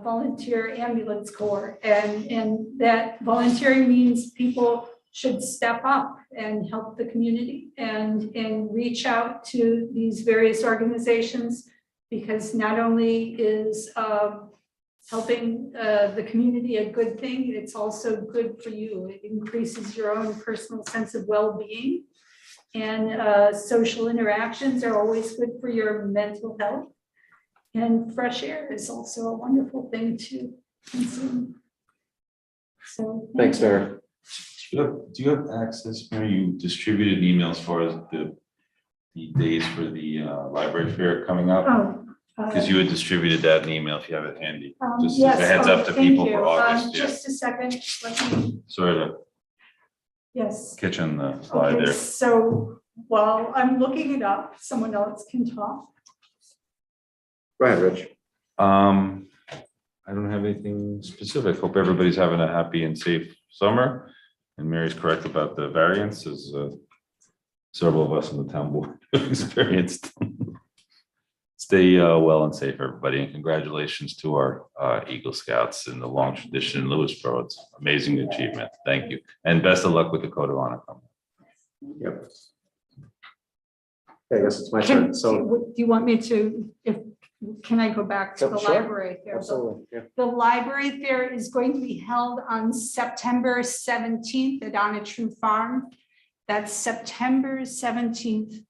Volunteer Ambulance Corps. And that volunteering means people should step up and help the community and reach out to these various organizations, because not only is helping the community a good thing, it's also good for you. It increases your own personal sense of well-being. And social interactions are always good for your mental health. And fresh air is also a wonderful thing to consume. So. thanks, Mary. Do you have access, Mary? You distributed an email as far as the days for the library fair coming up? Oh. Because you had distributed that in email if you have it handy. Just as Yes, a heads up to thank people you. for August, yeah. Just a second, let me, Sorry to yes. catch on the slide Okay, there. so while I'm looking it up, someone else can talk. Go ahead, Rich. I don't have anything specific. Hope everybody's having a happy and safe summer. And Mary's correct about the variants, as several of us on the town board have experienced. Stay well and safe, everybody, and congratulations to our Eagle Scouts and the long tradition in Lewisboro. It's an amazing achievement. Thank you, and best of luck with the Code of Honor. Yep. Okay, I guess it's my Can, turn, so. do you want me to, can I go back to the Sure, library fair? Absolutely, yeah. The library fair is going to be held on September 17th at On a True Farm. That's September 17th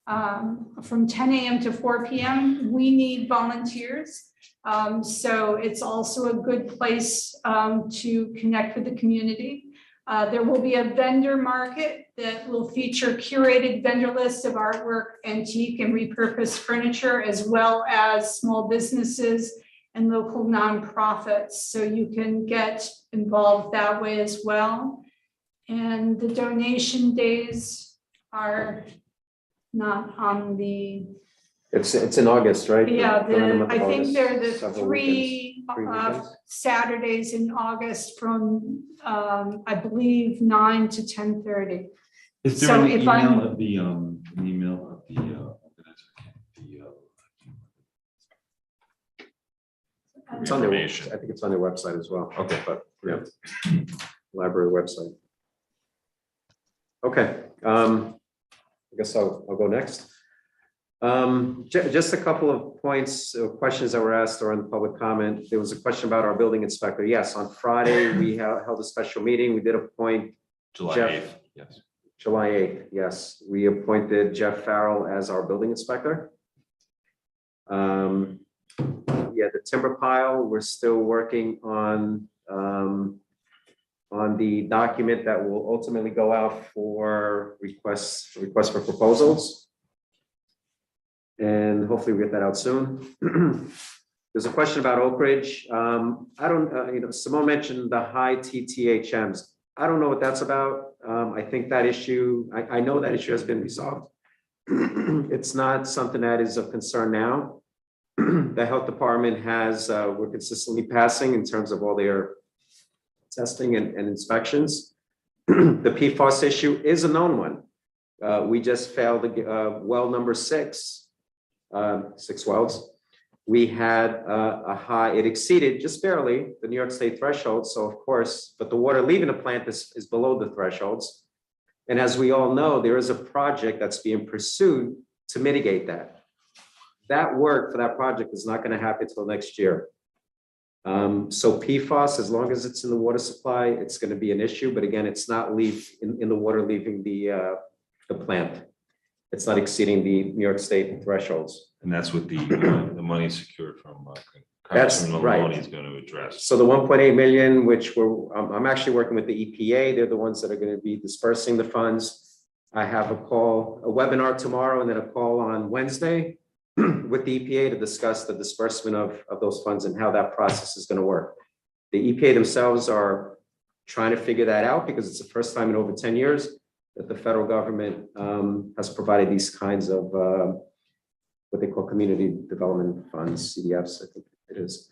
from 10 a.m. to 4 p.m. We need volunteers. So it's also a good place to connect with the community. There will be a vendor market that will feature curated vendor lists of artwork, antique and repurposed furniture, as well as small businesses and local nonprofits. So you can get involved that way as well. And the donation days are not on the, It's in August, right? yeah, During the month of I think August, they're the several three weekends. Saturdays in August from, I believe, 9 to 10:30. Is there So an if I'm- email of the, an email of the, It's on their, information? I think it's on their website as well. Okay. But, yeah, library website. Okay, I guess I'll go next. Just a couple of points, questions that were asked around the public comment. There was a question about our building inspector. Yes, on Friday, we held a special meeting. We did appoint July Jeff. 8th, yes. July 8th, yes. We appointed Jeff Farrell as our building inspector. Yeah, the timber pile, we're still working on the document that will ultimately go out for requests for proposals. And hopefully we get that out soon. There's a question about Oak Ridge. I don't, Simone mentioned the high TTHMs. I don't know what that's about. I think that issue, I know that issue has been resolved. It's not something that is of concern now. The health department has, we're consistently passing in terms of all their testing and inspections. The PFAS issue is a known one. We just failed well number 6 wells. We had a high, it exceeded just barely the New York State threshold. So of course, but the water leaving the plant is below the thresholds. And as we all know, there is a project that's being pursued to mitigate that. That work for that project is not going to happen until next year. So PFAS, as long as it's in the water supply, it's going to be an issue. But again, it's not in the water leaving the plant. It's not exceeding the New York State thresholds. And that's what the money secured from That's Congressman right. Maloney is going to address. So the 1.8 million, which I'm actually working with the EPA. They're the ones that are going to be dispersing the funds. I have a webinar tomorrow, and then a call on Wednesday with the EPA to discuss the disbursement of those funds and how that process is going to work. The EPA themselves are trying to figure that out because it's the first time in over 10 years that the federal government has provided these kinds of what they call community development funds, CDFs, I think it is.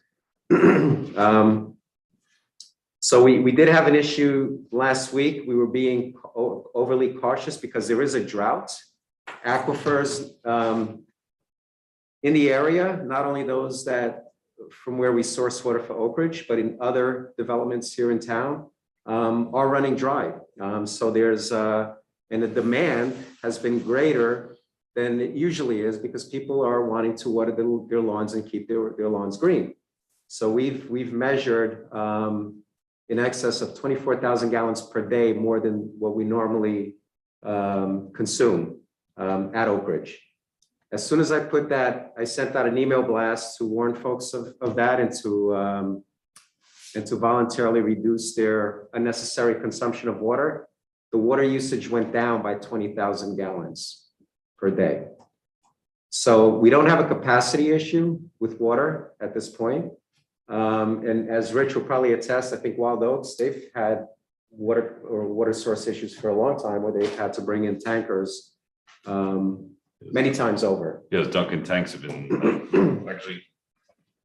So we did have an issue last week. We were being overly cautious because there is a drought. Aquifers in the area, not only those that from where we source water for Oak Ridge, but in other developments here in town are running dry. So there's, and the demand has been greater than it usually is because people are wanting to water their lawns and keep their lawns green. So we've measured in excess of 24,000 gallons per day more than what we normally consume at Oak Ridge. As soon as I put that, I sent out an email blast to warn folks of that and to voluntarily reduce their unnecessary consumption of water. The water usage went down by 20,000 gallons per day. So we don't have a capacity issue with water at this point. And as Rich will probably attest, I think Wild Oaks, they've had water source issues for a long time where they've had to bring in tankers many times over. Yes, Duncan tanks have been actually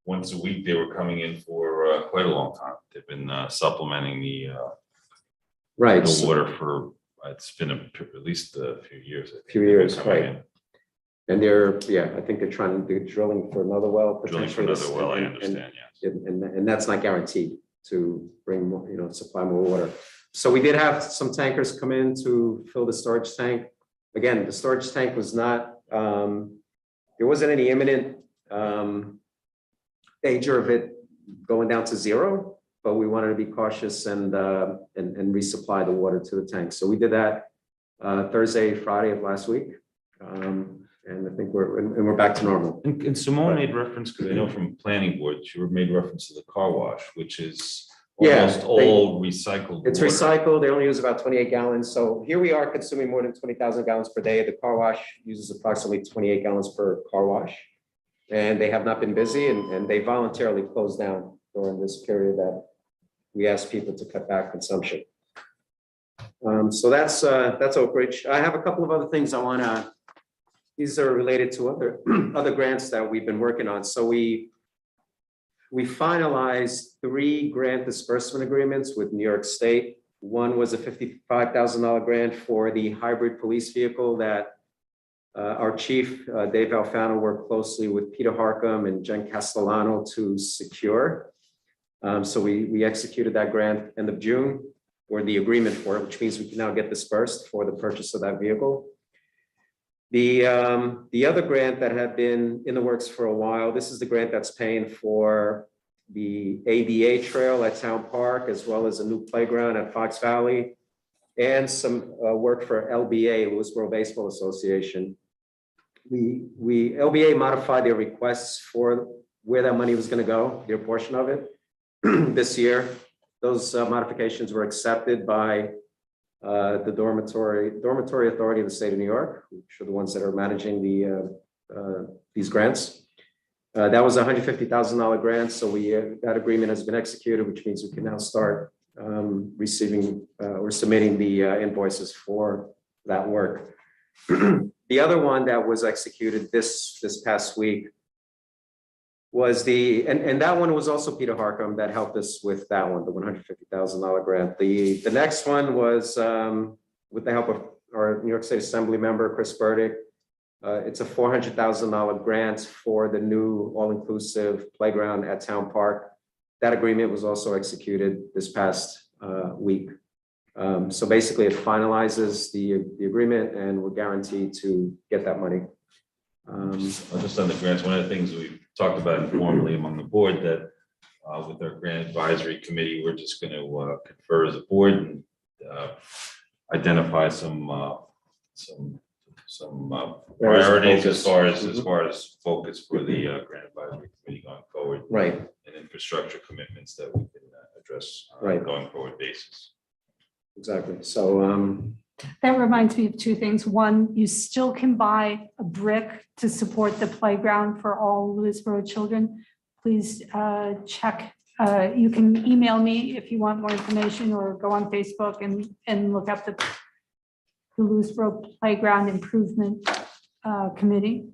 once a week. They were coming in for quite a long time. They've been supplementing the water for it's been at least a few years. A few years, right? In. And I think they're drilling for another well. Drilling for another well, I understand. Yes, and that's not guaranteed to bring more, supply more water. So we did have some tankers come in to fill the storage tank. Again, the storage tank was not, there wasn't any imminent danger of it going down to zero, but we wanted to be cautious and resupply the water to the tank. So we did that Thursday, Friday of last week. And I think we're back to normal. And Simone made reference, because I know from planning board, she made reference to the car wash, which is Yeah, almost all recycled. It's water. recycled. They only use about 28 gallons. So here we are consuming more than 20,000 gallons per day. The car wash uses approximately 28 gallons per car wash. And they have not been busy, and they voluntarily closed down during this period that we asked people to cut back consumption. So that's Oak Ridge. I have a couple of other things I want to, these are related to other grants that we've been working on. So we finalized 3 grant disbursement agreements with New York State. One was a $55,000 grant for the hybrid police vehicle that our chief, Dave Alfano, worked closely with Peter Harcum and Jen Castellano to secure. So we executed that grant end of June, or the agreement for it, which means we can now get dispersed for the purchase of that vehicle. The other grant that had been in the works for a while, this is the grant that's paying for the ADA trail at Town Park, as well as a new playground at Fox Valley, and some work for LBA, Lewisboro Baseball Association. LBA modified their requests for where that money was going to go, their portion of it, this year. Those modifications were accepted by the dormitory authority of the state of New York, which are the ones that are managing these grants. That was a $150,000 grant, so that agreement has been executed, which means we can now start receiving or submitting the invoices for that work. The other one that was executed this past week was and that one was also Peter Harcum that helped us with that one, the $150,000 grant. The next one was with the help of our New York State Assembly member, Chris Burdick. It's a $400,000 grant for the new all-inclusive playground at Town Park. That agreement was also executed this past week. So basically it finalizes the agreement, and we're guaranteed to get that money. Just on the grants, one of the things we've talked about informally among the board that with our grant advisory committee, we're just going to confer as a board and identify some priorities as far as focus for the grant advisory committee going forward. Right. And infrastructure commitments that we can address on a going forward basis. Exactly. So That reminds me of 2 things. One, you still can buy a brick to support the playground for all Lewisboro children. Please check. You can email me if you want more information, or go on Facebook and look up the Lewisboro Playground Improvement Committee.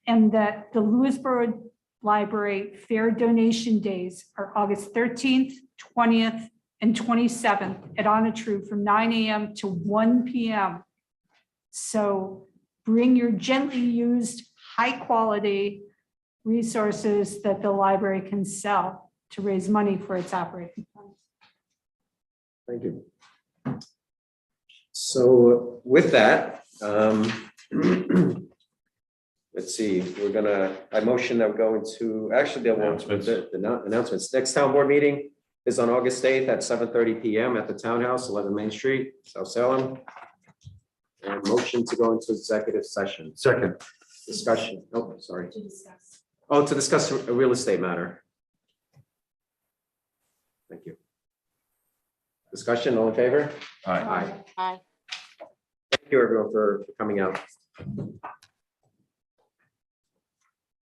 And that the Lewisboro Library Fair Donation Days are August 13th, 20th, and 27th at Onatru from 9 a.m. to 1 p.m. So bring your gently used, high quality resources that the library can sell to raise money for its operating funds. thank you. So with that, let's see, I motion that we go into, actually, the announcements. Next town board meeting is on August 8th at 7:30 p.m. at the Townhouse, 11 Main Street, South Salem. And motion to go into executive session. Second. Discussion. Oh, sorry. To discuss. Oh, to discuss a real estate matter. Thank you. Discussion, all in favor? All right. Aye. Aye. Thank you, everyone, for coming out.